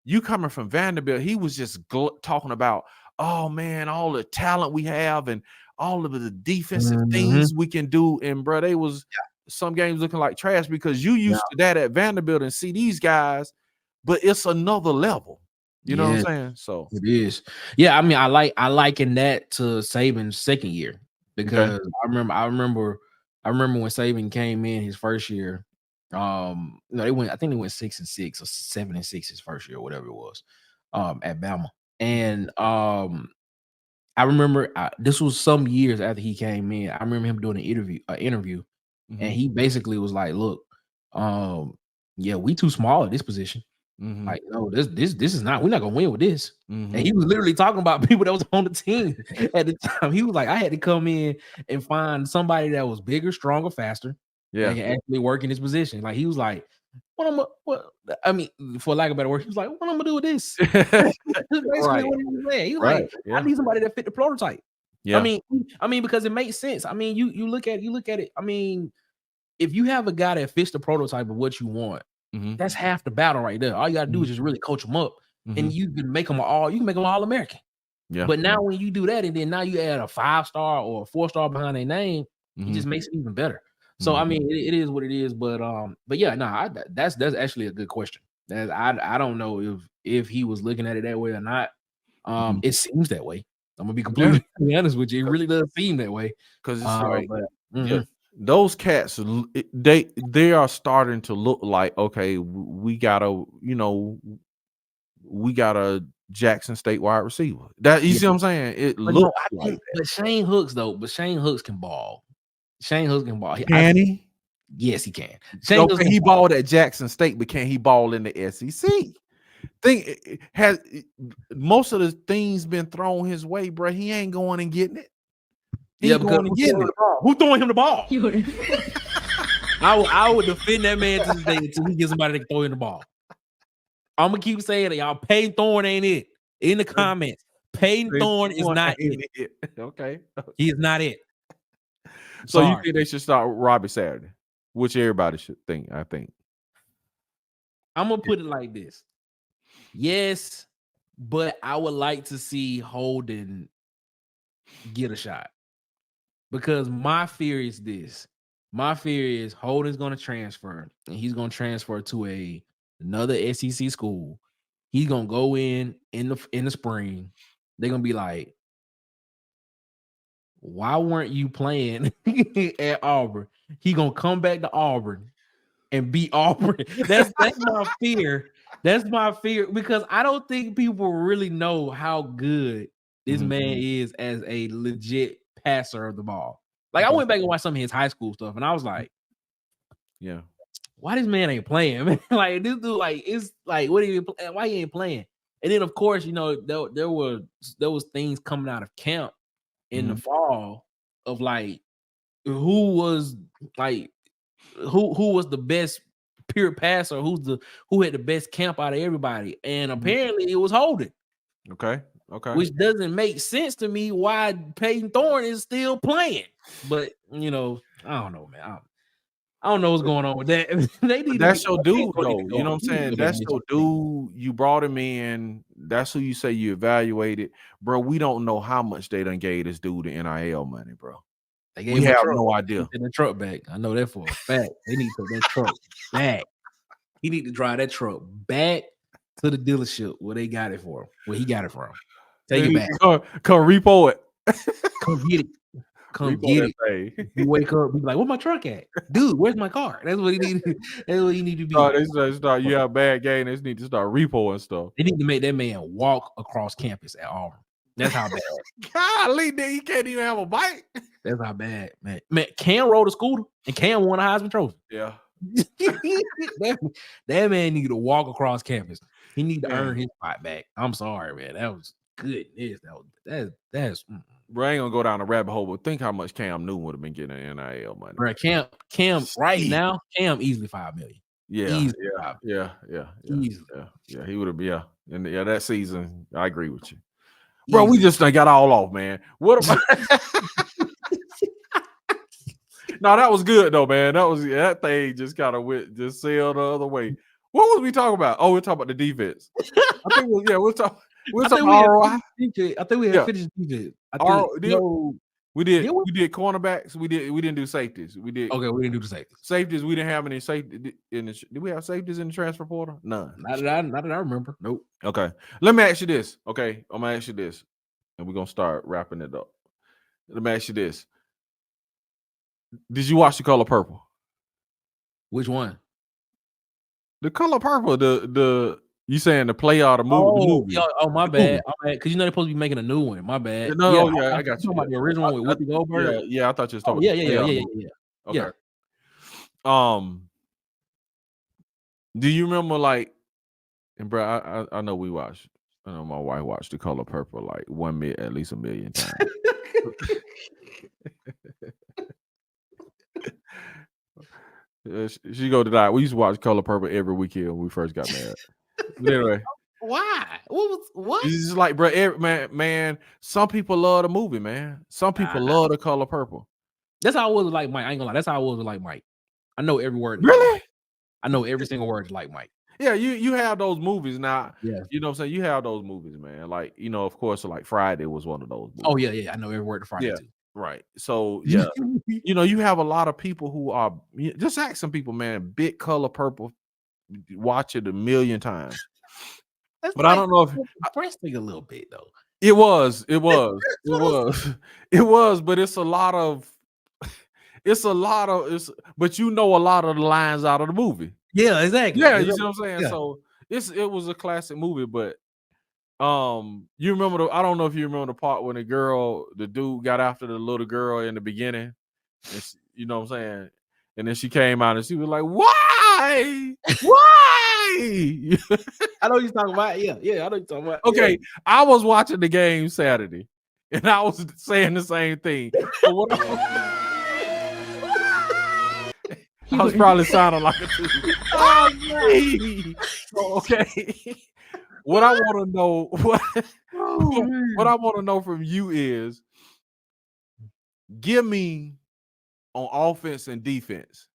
You coming from Vanderbilt, he was just talking about, oh man, all the talent we have and all of the defensive things we can do. And bro, they was some games looking like trash because you used to that at Vanderbilt and see these guys, but it's another level. You know what I'm saying? So it is. Yeah, I mean, I liken that to Saban's second year, because I remember when Saban came in his first year. I think they went 6-6 or 7-6 his first year, or whatever it was, at Bama. And I remember this was some years after he came in. I remember him doing an interview, and he basically was like, "Look, we too small at this position. Like, no, this is not. We're not gonna win with this." And he was literally talking about people that was on the team at the time. He was like, "I had to come in and find somebody that was bigger, stronger, faster, that can actually work in this position." Like, he was like, I mean, for lack of a better word, he was like, what I'm gonna do with this? Basically Right. what he was saying. He was Right. like, Yeah. I need somebody that fit the prototype. Yeah. I mean, because it makes sense. I mean, you look at it. I mean, if you have a guy that fits the prototype of what you want, that's half the battle right there. All you gotta do is just really coach them up, and you can make them all American. Yeah. But now when you do that, and then now you add a 5-star or a 4-star behind their name, it just makes it even better. So I mean, it is what it is. But yeah, no, that's actually a good question. I don't know if he was looking at it that way or not. It seems that way. I'm gonna be completely honest with you. It really does seem that way. Because it's like but, those cats, they are starting to look like, okay, we got a Jackson State wide receiver. That you see what I'm saying? It looks like that. But Shane Hooks can ball. Shane Hooks can ball. Can he? Yes, he can. He balled at Jackson State, but can he ball in the SEC? Has most of the things been thrown his way, bro? He ain't going and getting it. Who's throwing him the ball? I would defend that man to this day until he gets somebody to throw him the ball. I'm gonna keep saying it, y'all. Payton Thorne ain't it. In the comments, Payton Thorne is not it. Okay, he is not it. So you think they should start Robbie Saturday, which everybody should think. I think I'm gonna put it like this. Yes, but I would like to see Holden get a shot. Because my fear is this. My fear is Holden's going to transfer, and he's going to transfer to another SEC school. He's going to go in the spring. They're going to be like, why weren't you playing at Auburn? He going to come back to Auburn and beat Auburn. That's my fear. That's my fear, because I don't think people really know how good this man is as a legit passer of the ball. Like, I went back and watched some of his high school stuff, and I was like, yeah, why this man ain't playing, man? Like, this dude, like, it's like, why he ain't playing? And then, of course, there was things coming out of camp in the fall of like who was the best pure passer, who had the best camp out of everybody, and apparently it was Holden. Okay. Which doesn't make sense to me why Payton Thorne is still playing. But I don't know, man. I don't know what's going on with that. That's your dude, though. You know what I'm saying? That's your dude. You brought him in. That's who you say you evaluated, bro. We don't know how much they done gave this dude the NIL money, bro. We have no idea. The truck back. I know that for a fact. They need to put that truck back. He need to drive that truck back to the dealership where they got it for him. Where he got it from. Take it back. Come repo it. Come get it. Come get it. You wake up, be like, "Where's my truck at, dude? Where's my car?" That's what he need. That's what he need to be. You have a bad game. They need to start repoing stuff. They need to make that man walk across campus at Auburn. That's how bad. Golly, he can't even have a bike. That's how bad, man. Man, Cam rode a scooter and Cam won a Heisman Trophy. Yeah. that man need to walk across campus. He need to earn his spot back. I'm sorry, man. That was goodness. That's bro, I ain't gonna go down a rabbit hole, but think how much Cam Newton would have been getting NIL money. Bro, Cam right now, Cam easily $5 million. Yeah. He would have been, and that season, I agree with you. Easy. Bro, we just got all off, man. What about no, that was good though, man. That thing just kind of sailed the other way. What was we talking about? Oh, we're talking about the defense. I think we'll talk ROI. I think we had finished defense. We did cornerbacks. We didn't do safeties. We did. Okay, we didn't do the safeties. Safeties, we didn't have any safety did we have safeties in the transfer portal? None. Not that I remember. Nope. Okay. Let me ask you this. Okay. I'm gonna ask you this. And we're gonna start wrapping it up. Let me ask you this. Did you watch The Color Purple? Which one? The Color Purple. The you saying the play or the movie? My bad. Because they're supposed to be making a new one. My bad. I got you. About the original one with Whoopi Goldberg. Yeah, I thought you was talking. Yeah. Okay. Do you remember and bro, I know we watched. I know my wife watched The Color Purple like at least 1 million times. She go to die. We used to watch Color Purple every weekend when we first got married. But anyway, why? What? it's just like, bro, man. Some people love the movie, man. Some people love the Color Purple. That's how I was like Mike. I ain't gonna lie. That's how I was like Mike. I know every word. Really? I know every single word like Mike. Yeah, you have those movies now. Yeah. You know what I'm saying? You have those movies, man. Like, of course, like Friday was one of those movies. Oh, yeah. I know every word of Friday too. Right. So, yeah. You have a lot of people who are just ask some people, man, big Color Purple, watch it a million times. But like, I don't know if depressing a little bit though. It was, but it's a lot of but a lot of the lines out of the movie. Yeah, exactly. Yeah, you see what I'm saying? Yeah. So it was a classic movie, but you remember I don't know if you remember the part when the dude got after the little girl in the beginning, and you know what I'm saying? And then she came out and she was like, why? I know you're talking about. Yeah, I know you're talking about. Okay, yeah. I was watching the game Saturday, and I was saying the same thing. But what I was probably sounding like a dude. Okay. What I want to know, what I want to know from you is, give me on offense and defense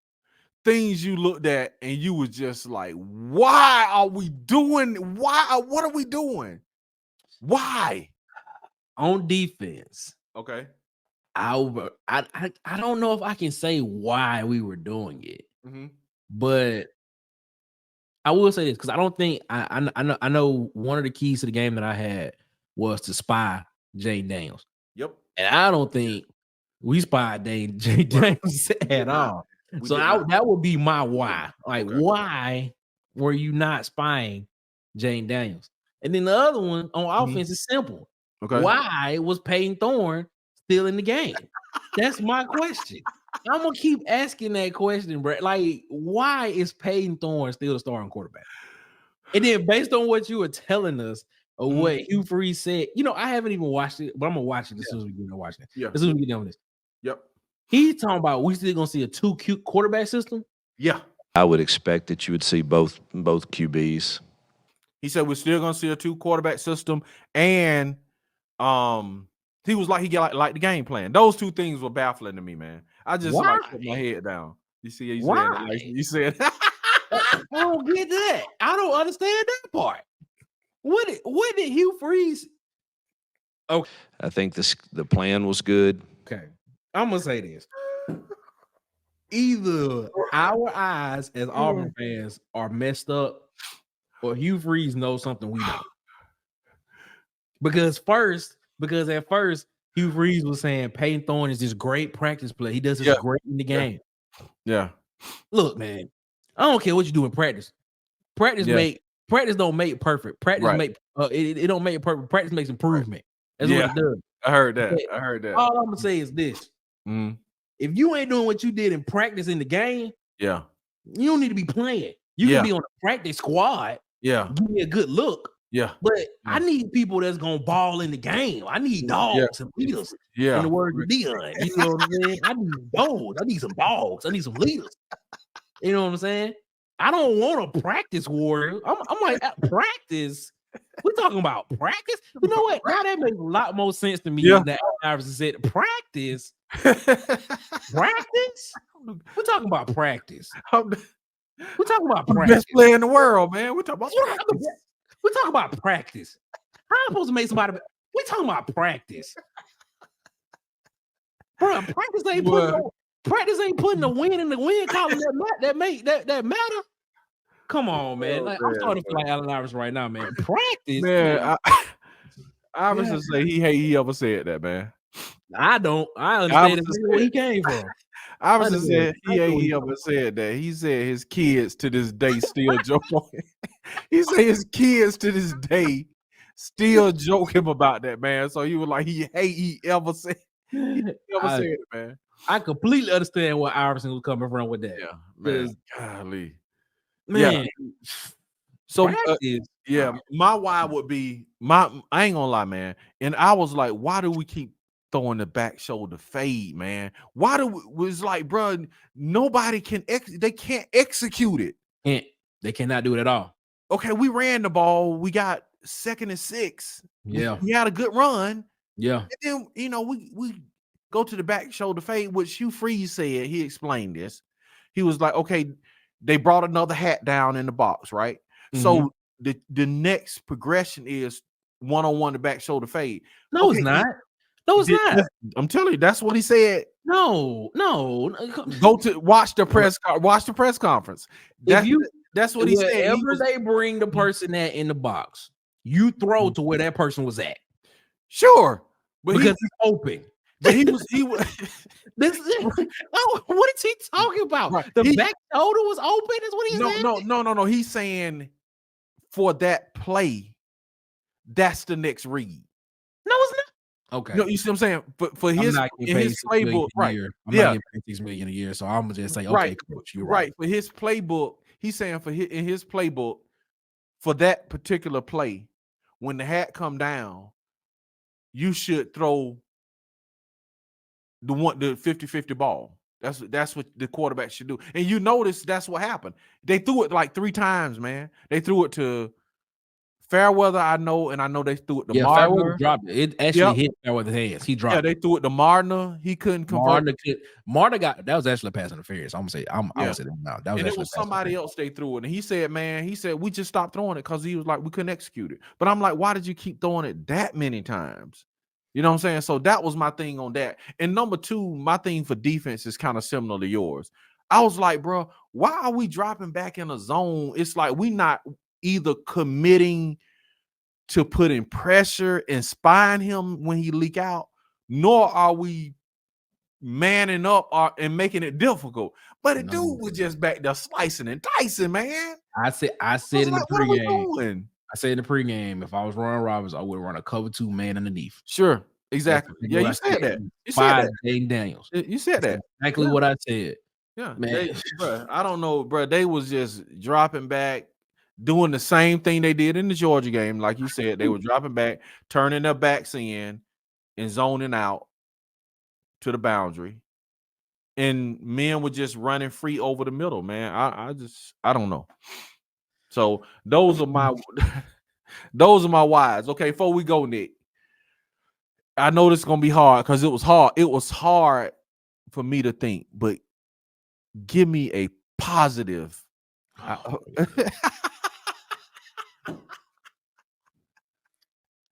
things you looked at and you was just like, why are we doing? What are we doing? Why? On defense, okay. I don't know if I can say why we were doing it, but I will say this because I don't think I know one of the keys to the game that I had was to spy Jane Daniels. Yep. And I don't think we spied Jane Daniels at all. So that would be my why. Like, why were you not spying Jane Daniels? And then the other one on offense is simple. Okay. Why was Peyton Thorne still in the game? That's my question. I'm gonna keep asking that question, bro. Like, why is Peyton Thorne still the starting quarterback? And then, based on what you were telling us, or what Hugh Freeze said, I haven't even watched it, but I'm gonna watch it as soon as we get done watching it. Yeah. As soon as we get done with this. Yep. He's talking about we still gonna see a 2 quarterback system. Yeah. I would expect that you would see both QBs. He said we're still gonna see a 2 quarterback system, and he was like he got like the game plan. Those two things were baffling to me, man. I just like put my head down. You see, you said I don't get that. I don't understand that part. What did Hugh Freeze? Okay, I think the plan was good. Okay, I'm gonna say this. Either our eyes as Auburn fans are messed up, or Hugh Freeze knows something we don't. Because at first Hugh Freeze was saying Peyton Thorne is this great practice player. He does this great in the game. Yeah. Look, man, I don't care what you do in practice. Practice don't make perfect. Practice make it don't make it perfect. Practice makes improvement. That's what it does. I heard that. All I'm gonna say is this: if you ain't doing what you did in practice in the game, you don't need to be playing. You can be on the practice squad. Yeah, give me a good look. Yeah, but I need people that's gonna ball in the game. I need dogs and leaders. In the words of Dion, you know what I'm saying? I need dogs. I need some dogs. I need some leaders. You know what I'm saying? I don't want a practice warrior. I'm like, practice. We're talking about practice. You know what? Now that makes a lot more sense to me than Iverson said. Practice. Practice? We're talking about practice. We're talking about practice. Best player in the world, man. We're talking about practice. We're talking about practice. How am I supposed to make somebody? We're talking about practice. Bro, practice ain't putting the win in the win column that matter. Come on, man. Like, I'm starting to feel like Allen Iverson right now, man. Practice, man. Iverson say he ever said that, man. I don't. I understand where he came from. Iverson said he ever said that. He said his kids to this day still joke on him. He said his kids to this day still joke him about that, man. So he was like, he ever said it, man. I completely understand where Iverson was coming from with that. Yeah, man. Golly. Man. Yeah. So my why would be I ain't gonna lie, man. And I was like, why do we keep throwing the back shoulder fade, man. Why was like, bro, nobody can they can't execute it. They cannot do it at all. Okay, we ran the ball. We got 2nd and 6. Yeah. We had a good run. Yeah. And then, you know, we go to the back shoulder fade, which Hugh Freeze said. He explained this. He was like, okay, they brought another hat down in the box, right? So the next progression is one-on-one the back shoulder fade. No, it's not. No, it's not. I'm telling you, that's what he said. No. Go to watch the press conference. That's what he said. Whenever they bring the person that in the box, you throw to where that person was at. Sure, but because he's open. But he was This what is he talking about? Right. The back shoulder was open, is what he's saying? No. He's saying for that play, that's the next read. No, it's not. Okay. No, you see what I'm saying? But for his playbook, right? I'm not getting $6 million a year, so I'm gonna just say, okay, coach, you're right. For his playbook, he's saying in his playbook, for that particular play, when the hat come down, you should throw the 50-50 ball. That's what the quarterback should do. And you notice that's what happened. They threw it like 3 times, man. They threw it to Fairweather, I know they threw it to Marner. Fairweather dropped it. It actually hit Fairweather's hands. He dropped it. They threw it to Marner. He couldn't convert. Marner got that was actually a pass interference. I'm gonna say I would say that now. That was and it was somebody else they threw it. And he said, we just stopped throwing it because he was like, we couldn't execute it. But I'm like, why did you keep throwing it that many times? You know what I'm saying? So that was my thing on that. And number 2, my thing for defense is kind of similar to yours. I was like, bro, why are we dropping back in a zone? It's like we not either committing to putting pressure and spying him when he leak out, nor are we manning up and making it difficult. But the dude was just back there slicing and dicing, man. I said in the pregame. I said in the pregame, if I was running Roberts, I would run a cover 2 man underneath. Sure, exactly. Yeah, you said that. You said that. Jaden Daniels. You said that. Exactly what I said. Yeah, man. I don't know, bro. They was just dropping back, doing the same thing they did in the Georgia game. Like you said, they were dropping back, turning their backs in and zoning out to the boundary. And men were just running free over the middle, man. I don't know. So those are my whys. Okay, before we go, Nick, I know this is gonna be hard because it was hard. It was hard for me to think, but give me a positive.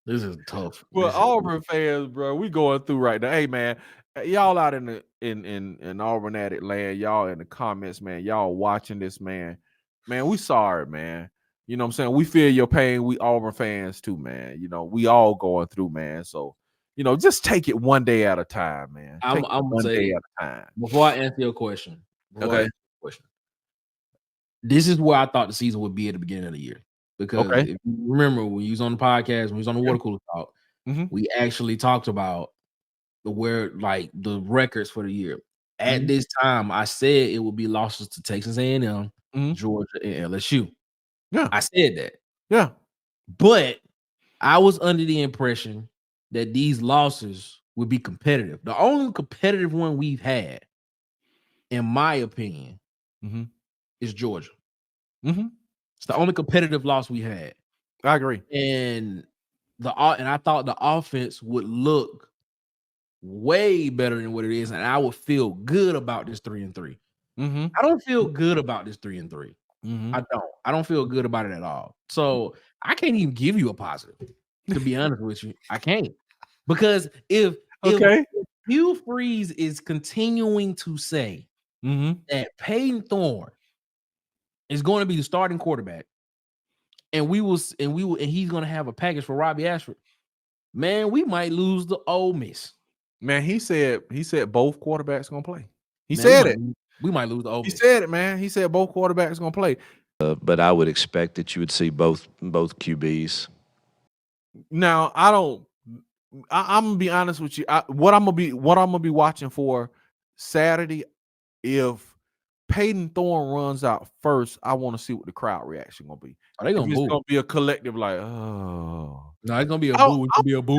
This is tough. Well, Auburn fans, bro, we going through right now. Hey, man, y'all out in Auburn Addict land, y'all in the comments, man, y'all watching this, man, we sorry, man. You know what I'm saying? We feel your pain. We Auburn fans too, man. You know, we all going through, man. So, you know, just take it one day at a time, man. I'm one day at a time. Before I answer your question, this is where I thought the season would be at the beginning of the year. Because if you remember when you was on the podcast, when you was on the water cooler talk, we actually talked about the records for the year. At this time, I said it would be losses to Texas A&M, Georgia, and LSU. Yeah, I said that. Yeah, but I was under the impression that these losses would be competitive. The only competitive one we've had, in my opinion, is Georgia. It's the only competitive loss we had. I agree. And I thought the offense would look way better than what it is, and I would feel good about this 3-3. I don't feel good about this 3-3. I don't feel good about it at all. So I can't even give you a positive, to be honest with you. I can't. Because if Hugh Freeze is continuing to say that Peyton Thorne is going to be the starting quarterback, and he's going to have a package for Robbie Ashford, man, we might lose the Ole Miss. Man, he said both quarterbacks going to play. He said it. We might lose the Ole Miss. He said it, man. He said both quarterbacks going to play. But I would expect that you would see both QBs. Now, I'm gonna be honest with you. What I'm gonna be watching for Saturday, if Peyton Thorne runs out first, I want to see what the crowd reaction gonna be. Are they gonna boo? It's gonna be a collective like, oh. No, it's gonna be a boo. It's gonna be a boo.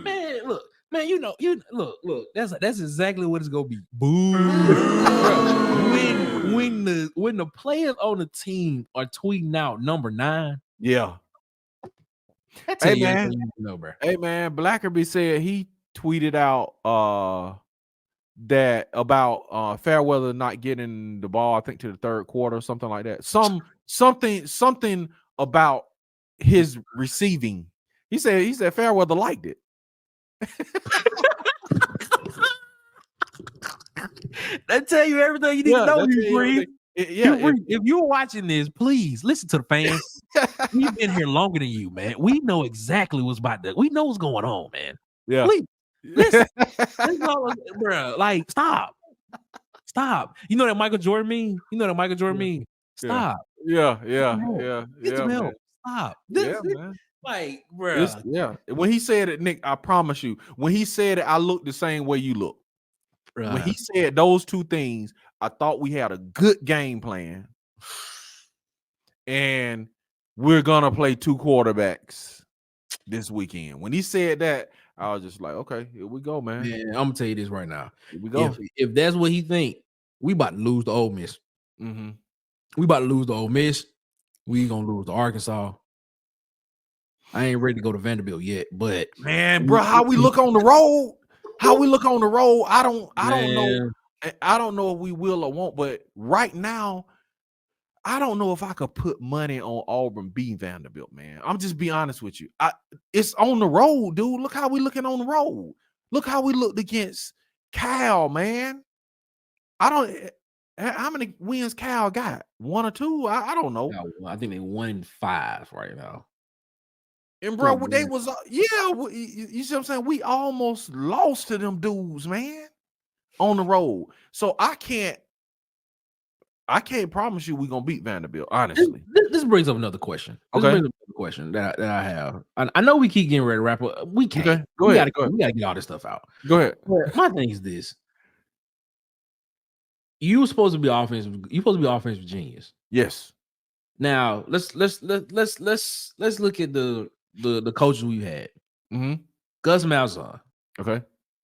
Man, look, man, you look. That's exactly what it's gonna be. Boo. Bro, when the players on the team are tweeting out number 9, yeah. Hey man, hey man, Blackerby said he tweeted out that about Fairweather not getting the ball, I think to the third quarter or something like that. Something about his receiving. He said Fairweather liked it. That tell you everything you need to know. If you're watching this, please listen to the fans. We've been here longer than you, man. We know exactly what's about to. We know what's going on, man. Yeah, please listen, bro. Like, stop. You know that Michael Jordan meme. Stop. Yeah. Get some help. Stop. Man. Like, bro. When he said it, Nick, I promise you, when he said it, I looked the same way you look. When he said those two things, I thought we had a good game plan, and we're gonna play 2 quarterbacks this weekend. When he said that, I was just like, okay, here we go, man. Man, I'm gonna tell you this right now. Here we go. If that's what he think, we about to lose to Ole Miss. Mm-hmm. We about to lose to Ole Miss. We gonna lose to Arkansas. I ain't ready to go to Vanderbilt yet, but man, bro, how we look on the road? I don't know. I don't know if we will or won't, but right now, I don't know if I could put money on Auburn beating Vanderbilt, man. I'm just being honest with you. It's on the road, dude. Look how we looking on the road. Look how we looked against Cal, man. How many wins Cal got? 1 or 2? I don't know. I think they 1-5 right now. And bro, they was you see what I'm saying? We almost lost to them dudes, man, on the road. So I can't promise you we're gonna beat Vanderbilt, honestly. This brings up another question. Okay. This brings up another question that I have. I know we keep getting ready to wrap up. We can't. Okay. Go ahead. We gotta get all this stuff out. Go ahead. My thing is this. You're supposed to be offensive genius. Yes. Now let's look at the coaches we've had. Mm-hmm. Gus Malzahn. Okay.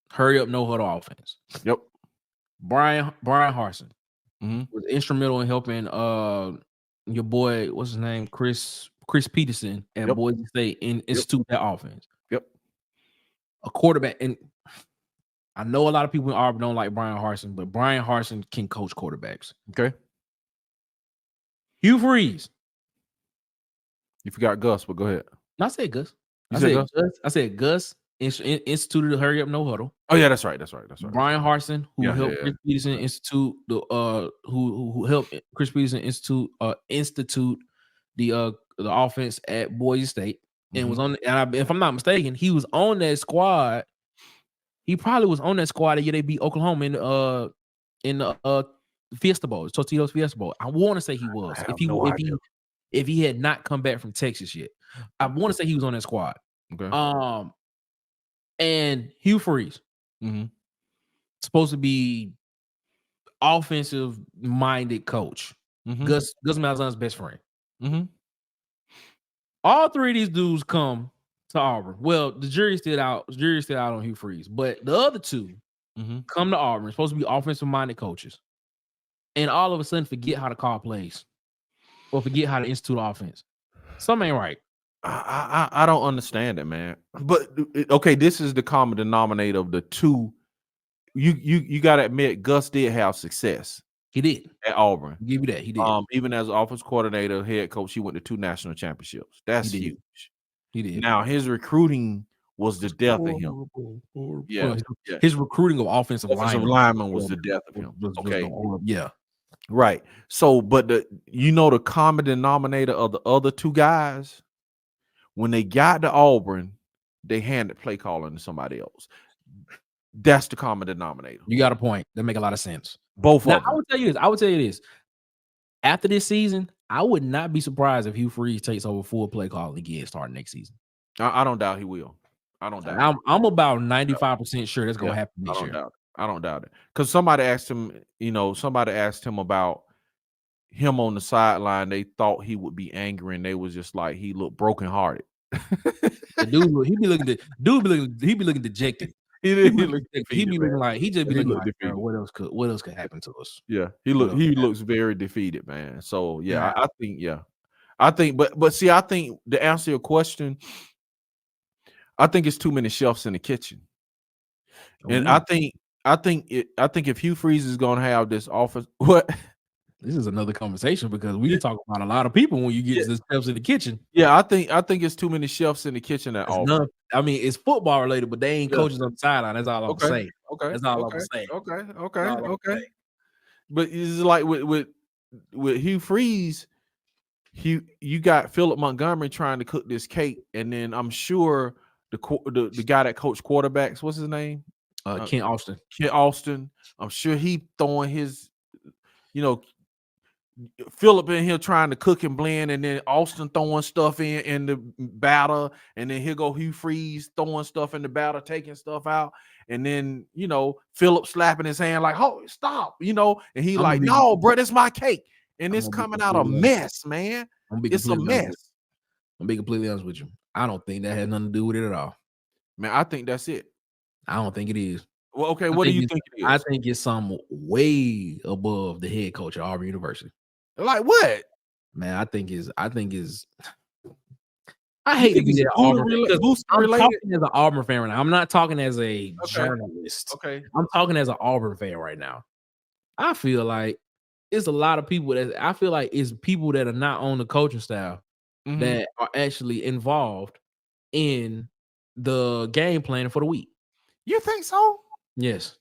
Hurry up, no huddle offense. Yep. Brian Harsin was instrumental in helping your boy, what's his name, Chris Peterson at Boise State institute that offense. Yep. A quarterback, and I know a lot of people in Auburn don't like Brian Harsin, but Brian Harsin can coach quarterbacks. Okay. Hugh Freeze. You forgot Gus, but go ahead. No, I said Gus. I said Gus instituted the hurry up no huddle. Oh yeah, that's right. Brian Harsin, who helped Chris Peterson institute who helped Chris Peterson institute the offense at Boise State, and was on. And if I'm not mistaken, he was on that squad. He probably was on that squad the year they beat Oklahoma in the Fiesta Bowl, Tostitos Fiesta Bowl. I want to say he was. If he had not come back from Texas yet, I want to say he was on that squad. Okay. And Hugh Freeze, supposed to be offensive minded coach. Gus Malzahn's best friend. All 3 of these dudes come to Auburn. Well, the jury's still out. On Hugh Freeze, but the other 2 come to Auburn. Supposed to be offensive minded coaches, and all of a sudden forget how to call plays or forget how to institute offense. Something ain't right. I don't understand it, man. But okay, this is the common denominator of the 2. You got to admit, Gus did have success. He did at Auburn. I'll give you that. He did. Even as offense coordinator, head coach, he went to 2 national championships. That's huge. He did. Now his recruiting was the death of him. Yeah, his recruiting of offensive linemen was the death of him. Okay, yeah, right. So, but the common denominator of the other 2 guys, when they got to Auburn, they handed play calling to somebody else. That's the common denominator. You got a point. That make a lot of sense. Both now, of them. I would tell you this. After this season, I would not be surprised if Hugh Freeze takes over full play calling again starting next season. I don't doubt he will. I don't doubt. I'm about 95% sure that's gonna happen this year. I don't doubt it. Because somebody asked him, about him on the sideline, they thought he would be angry, and they was just like he looked brokenhearted. The dude, he be looking dejected. He He be looked looking like he just be looking like, defeated. what else could happen to us? Yeah, he looks very defeated, man. So yeah, I think, but see, I think to answer your question, I think it's too many chefs in the kitchen, and I think if Hugh Freeze is gonna have this office, what? This is another conversation because we can talk about a lot of people when you get to the chefs in the kitchen. Yeah, I think it's too many chefs in the kitchen at all. I mean, it's football related, but they ain't coaches on the sideline. That's all I'm saying. Okay, that's all I'm saying. Okay. But it's like with Hugh Freeze, you got Philip Montgomery trying to cook this cake, and then I'm sure the guy that coached quarterbacks, what's his name? Kent Austin. Kent Austin. I'm sure he throwing his, Philip in here trying to cook and blend, and then Austin throwing stuff in the batter, and then here go Hugh Freeze throwing stuff in the batter, taking stuff out, and then Philip slapping his hand like, "Oh, stop!" And he like, "No, bro, that's my cake," and it's coming out a mess, man. It's a mess. I'm being completely honest with you. I don't think that had nothing to do with it at all. Man, I think that's it. I don't think it is. Well, okay, what do you think it is? I think it's something way above the head coach at Auburn University. Like what? Man, I hate to be that Auburn because I'm talking as an Auburn fan right now. I'm not talking as a journalist. Okay. I'm talking as an Auburn fan right now. I feel like it's a lot of people it's people that are not on the coaching staff that are actually involved in the game plan for the week. You think so? Yes.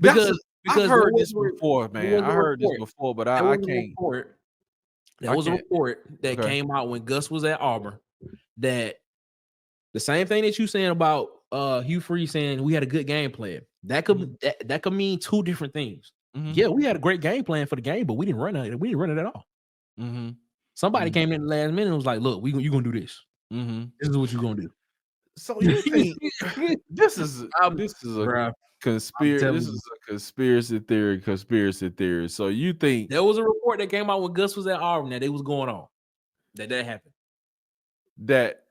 Because I've heard this before, man. I heard this before, but I can't. There was a report that came out when Gus was at Auburn that the same thing that you saying about Hugh Freeze saying we had a good game plan. That could mean two different things. Yeah, we had a great game plan for the game, but we didn't run it. We didn't run it at all. Somebody came in the last minute and was like, "Look, you gonna do this. This is what you're gonna do." So you think this is a conspiracy? This is a conspiracy theory. So you think there was a report that came out when Gus was at Auburn that it was going on, that happened, that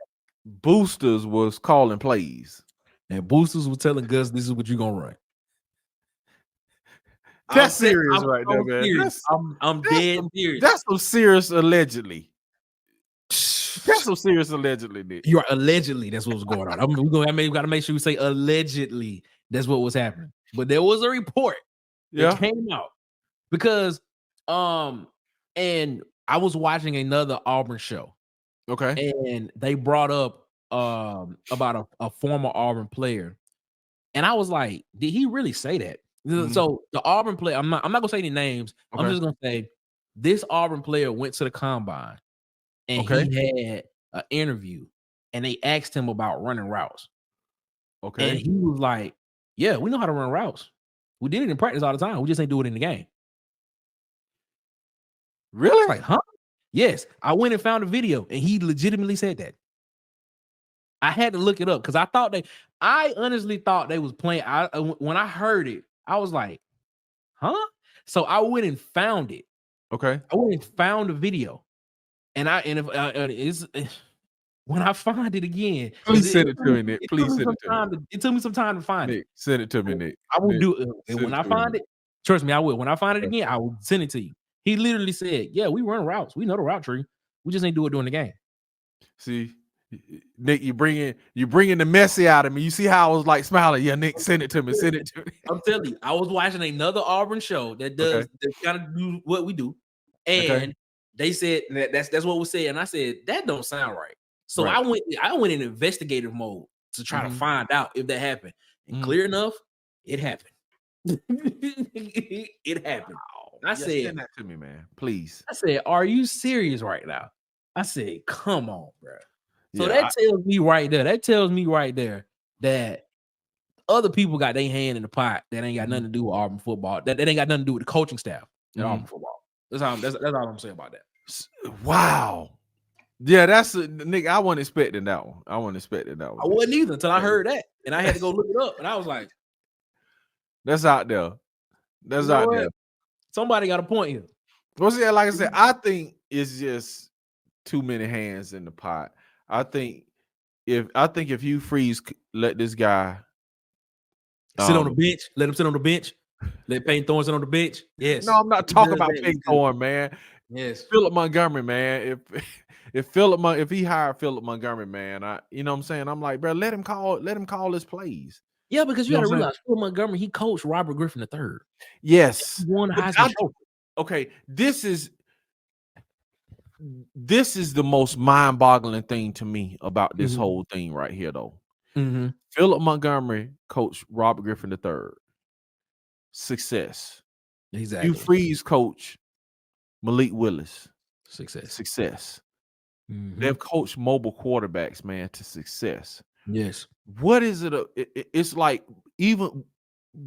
Boosters was calling plays, and Boosters was telling Gus, "This is what you're gonna run." That's serious right there, man. I'm dead serious. That's some serious allegedly. That's some serious allegedly, Nick. You are allegedly. That's what was going on. We got to make sure we say allegedly. That's what was happening. But there was a report that came out because, and I was watching another Auburn show. Okay, and they brought up about a former Auburn player, and I was like, did he really say that? So the Auburn player, I'm not gonna say any names. I'm just gonna say this Auburn player went to the combine. And he had an interview, and they asked him about running routes. And he was like, "Yeah, we know how to run routes. We did it in practice all the time. We just ain't do it in the game." Really? Like, huh? Yes. I went and found a video, and he legitimately said that. I had to look it up because I honestly thought they was playing. When I heard it, I was like, "Huh?" So I went and found it. Okay. I went and found a video. And when I find it again, please send it to me, Nick. Please send it to me. It took me some time to find it. Send it to me, Nick. I will do it. And when I find it, trust me, I will. When I find it again, I will send it to you. He literally said, "Yeah, we run routes. We know the route tree. We just ain't do it during the game." See, Nick, you bringing the messy out of me. You see how I was like smiling? Yeah, Nick, send it to me. Send it to me. I'm telling you, I was watching another Auburn show that does that kind of do what we do, and they said that's what was said, and I said that don't sound right. So I went in investigative mode to try to find out if that happened, and clear enough, it happened. It happened. I said, "Send that to me, man, please." I said, "Are you serious right now?" I said, "Come on, bro." So that tells me right there. That tells me right there that other people got their hand in the pot that ain't got nothing to do with Auburn football. That ain't got nothing to do with the coaching staff at Auburn football. That's all I'm saying about that. Wow. Yeah, that's Nick. I wasn't expecting that one. I wasn't expecting that one. I wasn't either until I heard that, and I had to go look it up, and I was like, "That's out there. That's out there." Somebody got a point here. Well, see, like I said, I think it's just too many hands in the pot. I think if Hugh Freeze let this guy sit on the bench, let him sit on the bench, let Peyton Thorne sit on the bench. Yes. No, I'm not talking about Peyton Thorne, man. Yes. Philip Montgomery, man. If he hired Philip Montgomery, man, you know what I'm saying? I'm like, bro, let him call his plays. Yeah, because you got to realize Philip Montgomery, he coached Robert Griffin III. Yes. He won Heisman Trophy. Okay, this is the most mind-boggling thing to me about this whole thing right here, though. Philip Montgomery coached Robert Griffin III. Success. Exactly. Hugh Freeze coach Malik Willis. Success. They've coached mobile quarterbacks, man, to success. Yes. What is it? It's like even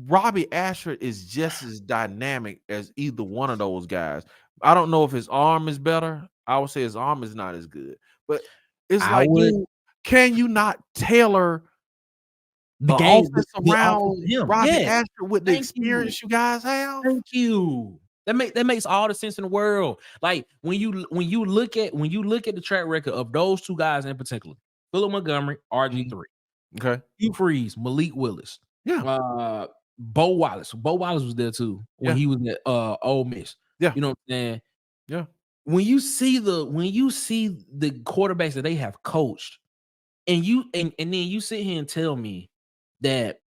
Robbie Ashford is just as dynamic as either one of those guys. I don't know if his arm is better. I would say his arm is not as good. But it's dude, can you not tailor the offense around him? Robbie Ashford with the experience you guys have? Thank you. That makes all the sense in the world. Like when you look at the track record of those two guys in particular, Philip Montgomery, RG3, okay, Hugh Freeze, Malik Willis, yeah, Bo Wallace. Bo Wallace was there too when he was at Ole Miss. Yeah, you know what I'm saying? Yeah. When you see the quarterbacks that they have coached, and then you sit here and tell me that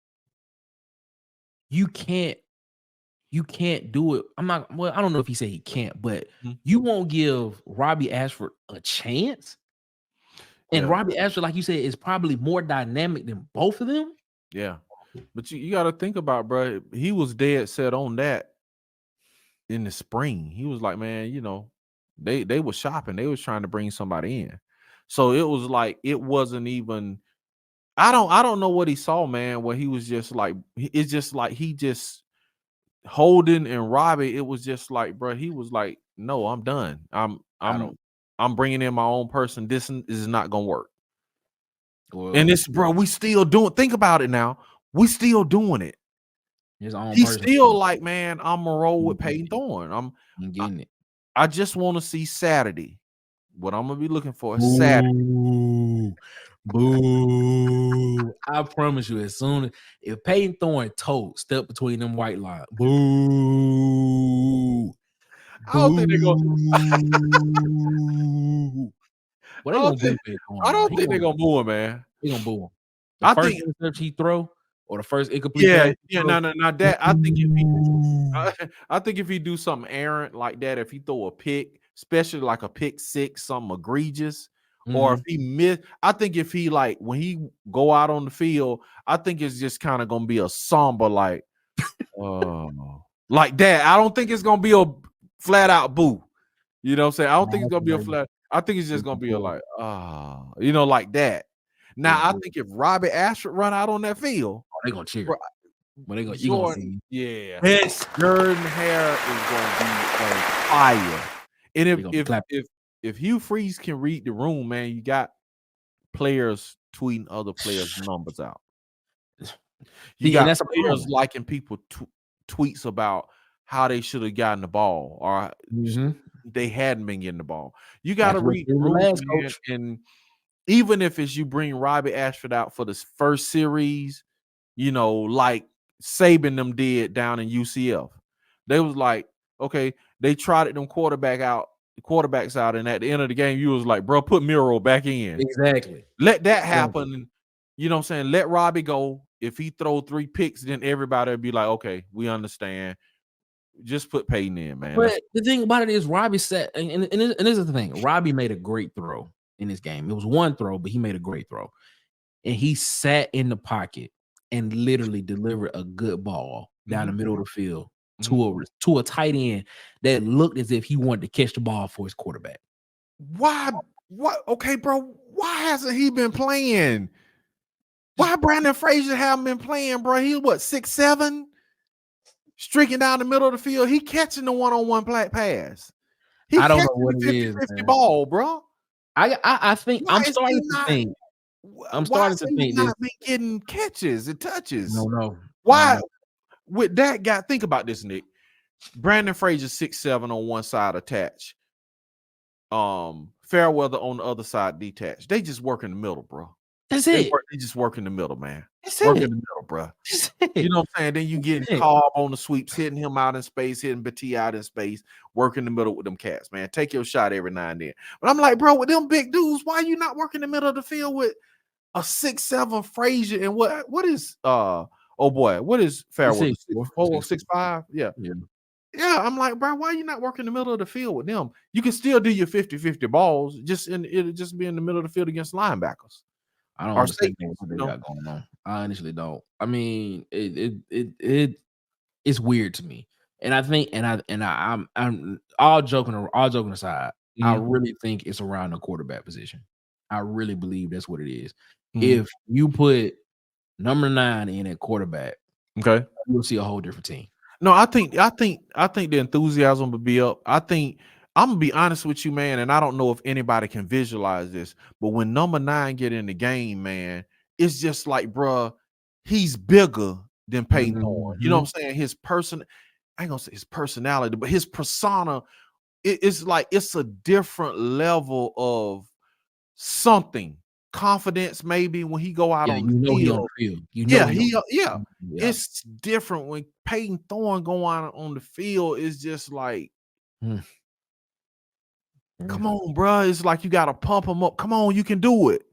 you can't do it. I don't know if he said he can't, but you won't give Robbie Ashford a chance. And Robbie Ashford, like you said, is probably more dynamic than both of them. Yeah. But you got to think about, bro, he was dead set on that in the spring. He was like, man, you know, they were shopping. They was trying to bring somebody in. So it was like, it wasn't even, I don't know what he saw, man, where he was just like, it's just like he just Holden and Robbie, it was just like, bro, he was like, no, I'm done. I'm bringing in my own person. This is not gonna work. Well, and it's, bro, we still doing. Think about it now. We still doing it. He's still like, man, I'm gonna roll with Peyton Thorne. I'm getting it. I just want to see Saturday. What I'm gonna be looking for is Saturday. Boo! I promise you, as soon as if Peyton Thorne step between them white lines, boo! I don't think they're gonna. Well, they gonna boo Peyton Thorne. I don't think they're gonna boo him, man. They gonna boo him. The first interception he throw, or the first incomplete. No. That I think if he do something errant like that, if he throw a pick, especially like a pick six, something egregious. Or if he miss, I think if he like when he go out on the field, I think it's just kind of gonna be a somber like that. I don't think it's gonna be a flat out boo. You know what I'm saying? I don't think it's gonna be a flat. I think it's just gonna be a like you know, like that. Now I think if Robbie Ashford run out on that field, they gonna cheer. But they gonna Jordan, Jordan Hare is gonna be on fire. And if Hugh Freeze can read the room, man, you got players tweeting other players' numbers out. You got players liking people tweets about how they should have gotten the ball or they hadn't been getting the ball. You got to read the room, man, and even if it's you bring Robbie Ashford out for this first series, you know, like Saban them did down in UCF. They was like, okay, they trotted them quarterbacks out, and at the end of the game, you was like, bro, put Miro back in. Exactly. Let that happen. You know what I'm saying? Let Robbie go. If he throw 3 picks, then everybody will be like, okay, we understand. Just put Peyton in, man. But the thing about it is Robbie said, and this is the thing, Robbie made a great throw in this game. It was one throw, but he made a great throw. And he sat in the pocket and literally delivered a good ball down the middle of the field to a tight end that looked as if he wanted to catch the ball for his quarterback. Why? What? Okay, bro. Why hasn't he been playing? Why Brandon Frazier haven't been playing, bro? He what, 6'7", streaking down the middle of the field. He catching the one-on-one pass. I don't know what it is. 50-50 ball, bro. I think I'm starting to think. I'm starting to think not been getting catches and touches. No. Why with that guy? Think about this, Nick. Brandon Frazier 6'7" on one side attached. Fairweather on the other side detached. They just work in the middle, bro. That's it. They just work in the middle, man. That's Work it. in the middle, bro. That's You know what I'm saying? Then you getting Cobb on the sweeps, hitting him out in space, hitting Batty out in space, work in the middle with them cats, man. Take your shot every now and then. But I'm like, bro, with them big dudes, why you not working the middle of the field with a 6'7" Frazier and what is what is Fairweather? 6'5"? Yeah. Yeah, I'm like, bro, why you not working the middle of the field with them? You can still do your 50-50 balls, it'll just be in the middle of the field against linebackers. I don't understand what they got going on. I honestly don't. I mean, it's weird to me. And I think, I'm all joking aside, I really think it's around the quarterback position. I really believe that's what it is. If you put number 9 in at quarterback, okay, you'll see a whole different team. No, I think the enthusiasm will be up. I think I'm gonna be honest with you, man, and I don't know if anybody can visualize this, but when number 9 get in the game, man, it's just like, bruh, he's bigger than Peyton Thorne. You know what I'm saying? His person, I ain't gonna say his personality, but his persona, it's like it's a different level of something. Confidence, maybe when he go out on the field. It's different when Peyton Thorne go out on the field. It's just like, come on, bro. It's like you got to pump him up. Come on, you can do it.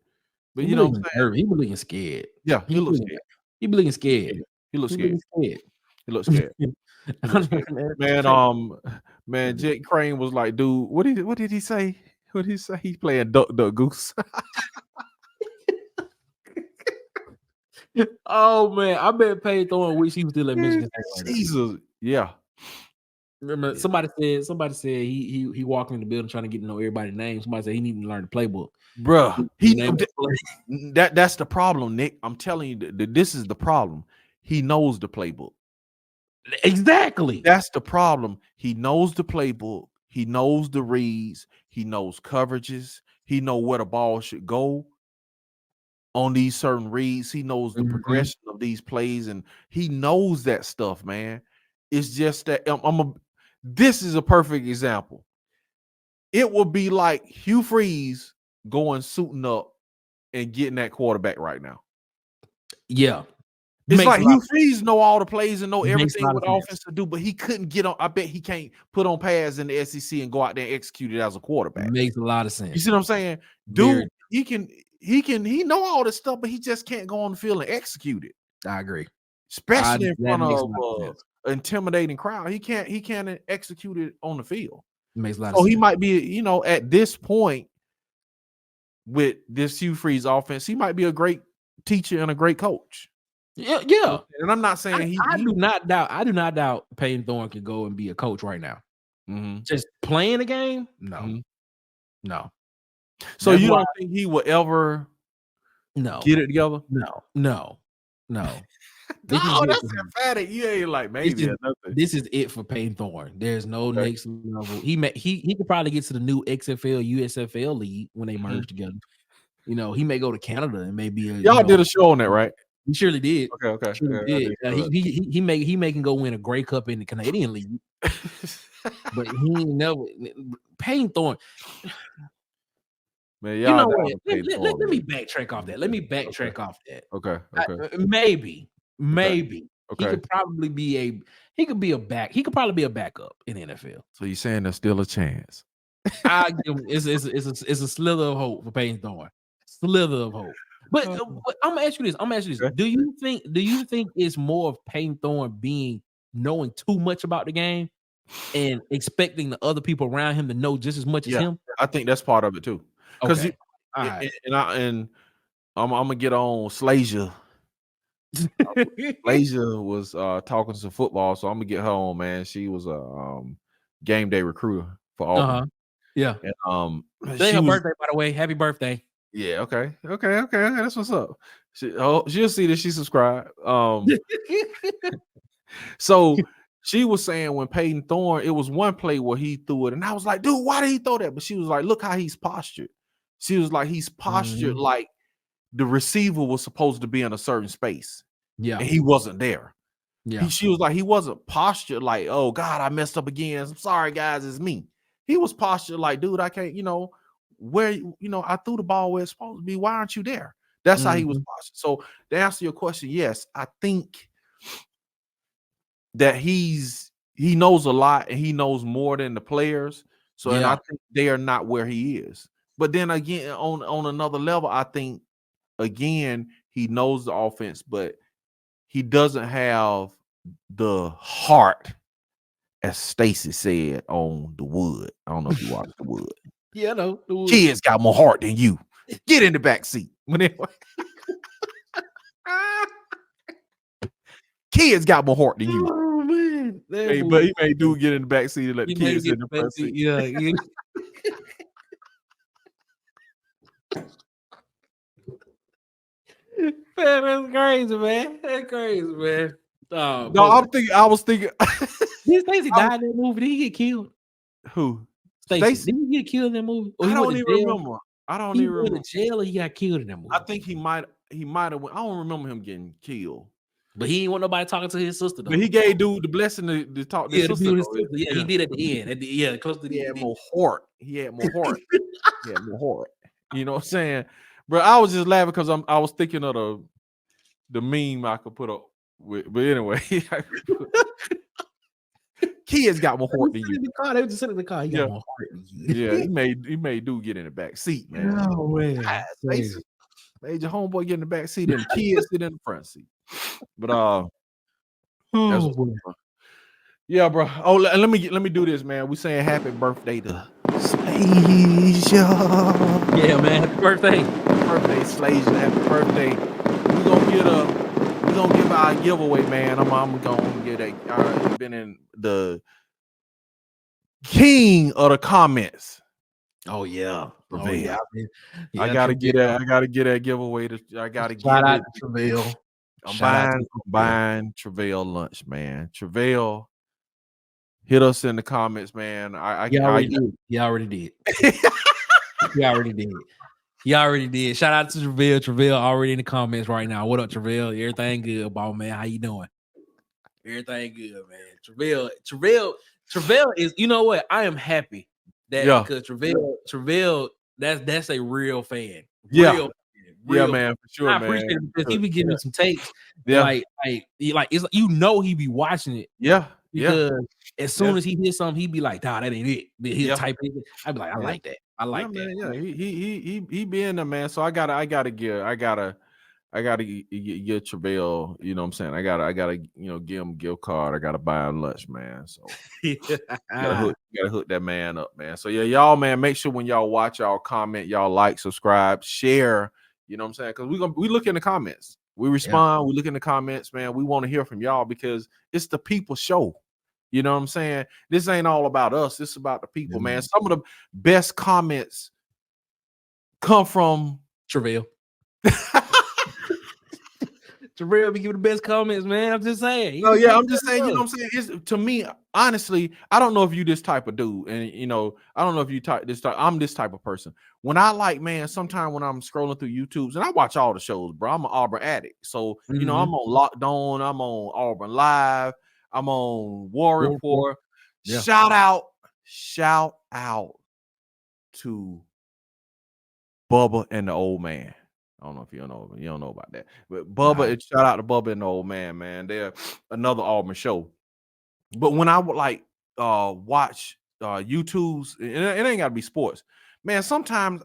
But you know what I'm saying? He be looking scared. Yeah, he looks scared. He be looking scared. He looks scared. He looks scared. Man, Jake Crane was like, dude, what did he say? What did he say? He playing Duck Goose. Oh man, I bet Peyton Thorne wish he was still at Michigan State. Jesus, yeah. Remember, somebody said he walked in the building trying to get to know everybody's name. Somebody said he needed to learn the playbook. Bruh, that's the problem, Nick. I'm telling you that this is the problem. He knows the playbook. Exactly. That's the problem. He knows the playbook. He knows the reads. He knows coverages. He knows where the ball should go on these certain reads. He knows the progression of these plays, and he knows that stuff, man. It's just that this is a perfect example. It will be like Hugh Freeze going suiting up and getting that quarterback right now. Yeah. It's like Hugh Freeze know all the plays and know everything what offense to do, but he couldn't get on. I bet he can't put on pads in the SEC and go out there and execute it as a quarterback. Makes a lot of sense. You see what I'm saying? Dude, he know all this stuff, but he just can't go on the field and execute it. I agree. Especially in front of an intimidating crowd. He can't execute it on the field. Makes a lot of sense. So he might be, at this point with this Hugh Freeze offense, he might be a great teacher and a great coach. Yeah. And I'm not saying I do not doubt Peyton Thorne can go and be a coach right now. Just playing a game? No. No. So you don't think he will ever get it together? No. Oh, that's emphatic. You ain't like maybe this is it for Peyton Thorne. There's no next level. He could probably get to the new XFL USFL league when they merge together. He may go to Canada and maybe y'all did a show on that, right? He surely did. Okay. Surely did. He may can go win a Grey Cup in the Canadian League, but he ain't never Peyton Thorne. Man, you know what? Let me backtrack off that. Okay. Maybe. Okay. He could probably be He could probably be a backup in the NFL. So you're saying there's still a chance? I give him, it's a slither of hope for Peyton Thorne. Slither of hope. But I'm gonna ask you this. Okay. Do you think it's more of Peyton Thorne knowing too much about the game and expecting the other people around him to know just as much as him? I think that's part of it too. Because I'm gonna get on Slazier. Slazier was talking some football, so I'm gonna get her on, man. She was a game day recruiter for Auburn. Yeah. And today her birthday, by the way. Happy birthday. Yeah, okay. That's what's up. She'll see that she subscribed. So she was saying when Peyton Thorne, it was one play where he threw it, and I was like, dude, why did he throw that? But she was like, look how he's postured. She was like, he's postured like the receiver was supposed to be in a certain space. Yeah. And he wasn't there. Yeah. She was like, he wasn't postured like, oh God, I messed up again. I'm sorry, guys, it's me. He was postured like, dude, I can't, where, I threw the ball where it's supposed to be. Why aren't you there? That's how he was postured. So to answer your question, yes, I think that he knows a lot and he knows more than the players. So and I think they are not where he is. But then again, on another level, I think again, he knows the offense, but he doesn't have the heart, as Stacy said on The Wood. I don't know if you watched The Wood. Yeah, I know. The Wood. Kids got more heart than you. Get in the back seat. But anyway. Kids got more heart than you. Oh man. But he may do get in the back seat and let the kids in the front seat. Yeah. Man, that's crazy, man. That's crazy, man. No, I was thinking. Did Stacey die in that movie? Did he get killed? Who? Stacey. Did he get killed in that movie? Or I don't even remember. He went to jail or he got killed in that movie? I think he might have. I don't remember him getting killed. But he didn't want nobody talking to his sister, though. But he gave dude the blessing to talk to his sister. Yeah, he did at the end. Close to the end. He had more heart. He had more heart. You know what I'm saying? Bro, I was just laughing because I was thinking of the meme I could put up with. But anyway, kids got more heart than you. They were just sitting in the car. He got more heart than you. Yeah, he may do get in the back seat, man. Oh man, made your homeboy get in the back seat and the kids sit in the front seat. But yeah, bro. Oh, let me do this, man. We saying happy birthday to Slasia. Yeah, man. Happy birthday, Slasia. Happy birthday. We're gonna give our giveaway, man. I'm gonna get I've been in the king of the comments. Oh yeah. I gotta get that giveaway. I gotta get it. Travail. I'm buying Travail lunch, man. Travail, hit us in the comments, man. He already did. He already did. Shout out to Travail. Travail already in the comments right now. What up, Travail? Everything good, ball man? How you doing? Everything good, man. Travail is. You know what? I am happy that because Travail, that's a real fan. Real man, for sure. I appreciate it because he be giving me some takes. Like it's he be watching it. Because as soon as he hears something, he be like, "Nah, that ain't it." He'll type it. I be like, "I like that. I like that." Man, he be in there, man. So I gotta get Travail. You know what I'm saying? I gotta give him a gift card. I gotta buy him lunch, man. So gotta hook that man up, man. So y'all, man, make sure when y'all watch, y'all comment, y'all like, subscribe, share. You know what I'm saying? Because we look in the comments. We respond. We look in the comments, man. We want to hear from y'all because it's the people show. You know what I'm saying? This ain't all about us. It's about the people, man. Some of the best comments come from Travail. Travail be giving the best comments, man. I'm just saying. I'm just saying. You know what I'm saying? It's, to me, honestly, I don't know if you this type of dude, and I don't know if you this type. I'm this type of person. When I sometime when I'm scrolling through YouTubes, and I watch all the shows, bro. I'm an Auburn addict, so I'm on Locked On. I'm on Auburn Live. I'm on War Report. Yeah. Shout out to Bubba and the Old Man. I don't know if you don't know about that, but Bubba, shout out to Bubba and the Old Man. They're another Auburn show. But when I would watch YouTube's, it ain't gotta be sports, man. Sometimes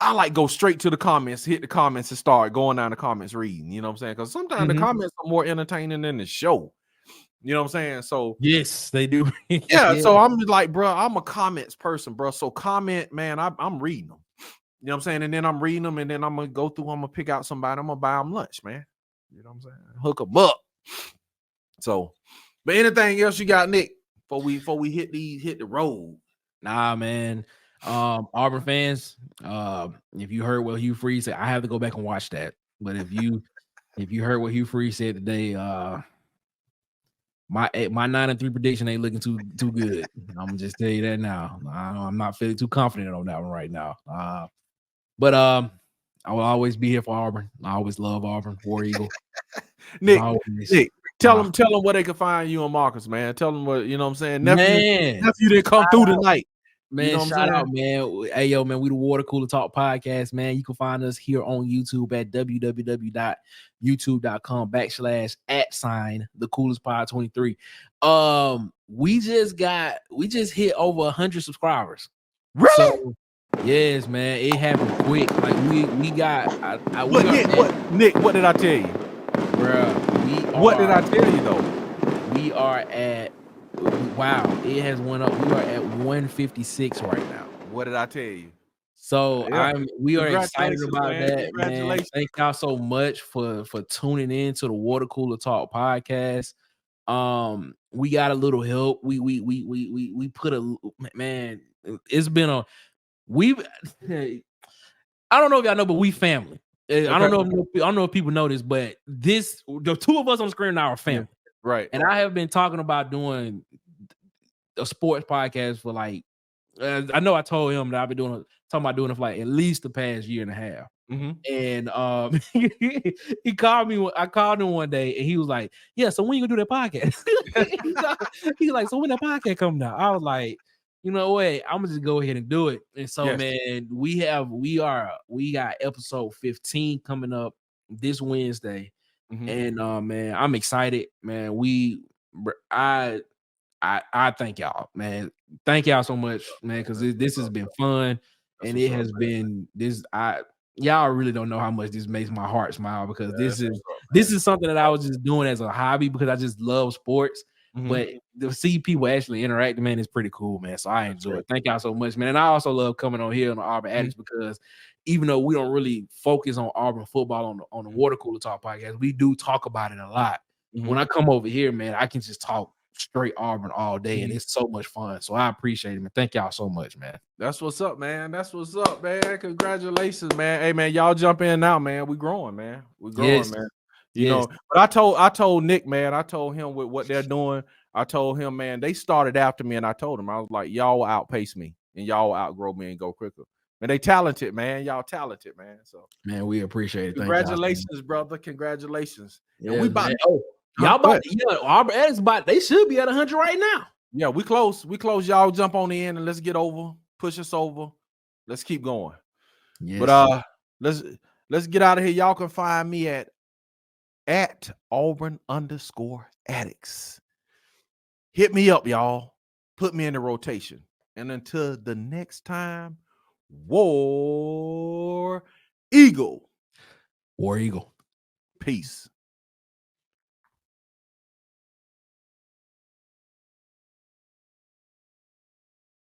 I go straight to the comments, hit the comments, and start going down the comments reading. You know what I'm saying? Because sometimes the comments are more entertaining than the show. You know what I'm saying? So yes, they do. So I'm like, bro, I'm a comments person, bro. So comment, man. I'm reading them. You know what I'm saying? And then I'm reading them, and then I'm gonna go through. I'm gonna pick out somebody. I'm gonna buy them lunch, man. You know what I'm saying? Hook them up. So, but anything else you got, Nick? Before we hit the road. Nah, man. Auburn fans, if you heard what Hugh Freeze said, I have to go back and watch that. But if you heard what Hugh Freeze said today, my 9-3 prediction ain't looking too good. I'm gonna just tell you that now. I'm not feeling too confident on that one right now. But I will always be here for Auburn. I always love Auburn, War Eagle. Nick, Tell them where they can find you and Marcus, man. Tell them what, you know what I'm saying? Nephew didn't come through tonight. Man, you know shout out, man. Hey, yo, man, we the Water Cooler Talk podcast, man. You can find us here on YouTube at www.youtube.com/ the coolest pod 23. We just hit over 100 subscribers. Really? So, yes, man, it happened quick. Like we got Nick, what did I tell you? Bruh, what did I tell you though? We are at it has went up. We are at 156 right now. What did I tell you? So we are excited about that, man. Thank y'all so much for tuning in to the Water Cooler Talk podcast. We got a little help. We put it's been I don't know if y'all know, but we family. Okay. I don't know if people know this, but the two of us on the screen now are family. Yeah, right. And I have been talking about doing a sports podcast for like, I know I told him that I've been talking about doing it for like at least the past year and a half. And he called me. I called him one day, and he was like, "Yeah, so when you gonna do that podcast?" He's like, "So when that podcast coming out?" I was like, "You know what? I'm gonna just go ahead and do it." And so, man, we got episode 15 coming up this Wednesday, and man, I'm excited, man. I thank y'all, man. Thank y'all so much, man, because this has been fun, and it has been this. Y'all really don't know how much this makes my heart smile, because this is something that I was just doing as a hobby because I just love sports. But to see people actually interact, man, is pretty cool, man. So I enjoy it. Thank y'all so much, man. And I also love coming on here on the Auburn Addicts, because even though we don't really focus on Auburn football on the Water Cooler Talk podcast, we do talk about it a lot. When I come over here, man, I can just talk straight Auburn all day, and it's so much fun. So I appreciate it, man. Thank y'all so much, man. That's what's up, man. Congratulations, man. Hey, man, y'all jump in now, man. We growing, man. We growing, man. You know, but I told Nick, man, I told him with what they're doing. I told him, man, they started after me, and I told him, I was like, y'all outpace me and y'all outgrow me and go quicker. Man, they talented, man. Y'all talented, man. So, man, we appreciate it. Congratulations, brother. Congratulations. Yeah, and we about y'all about Auburn Addicts they should be at 100 right now. Yeah, we close. Y'all jump on the end and let's get over. Push us over. Let's keep going. Yes. But let's get out of here. Y'all can find me at Auburn_Addicts. Hit me up, y'all. Put me in the rotation. And until the next time, War Eagle. War Eagle. Peace.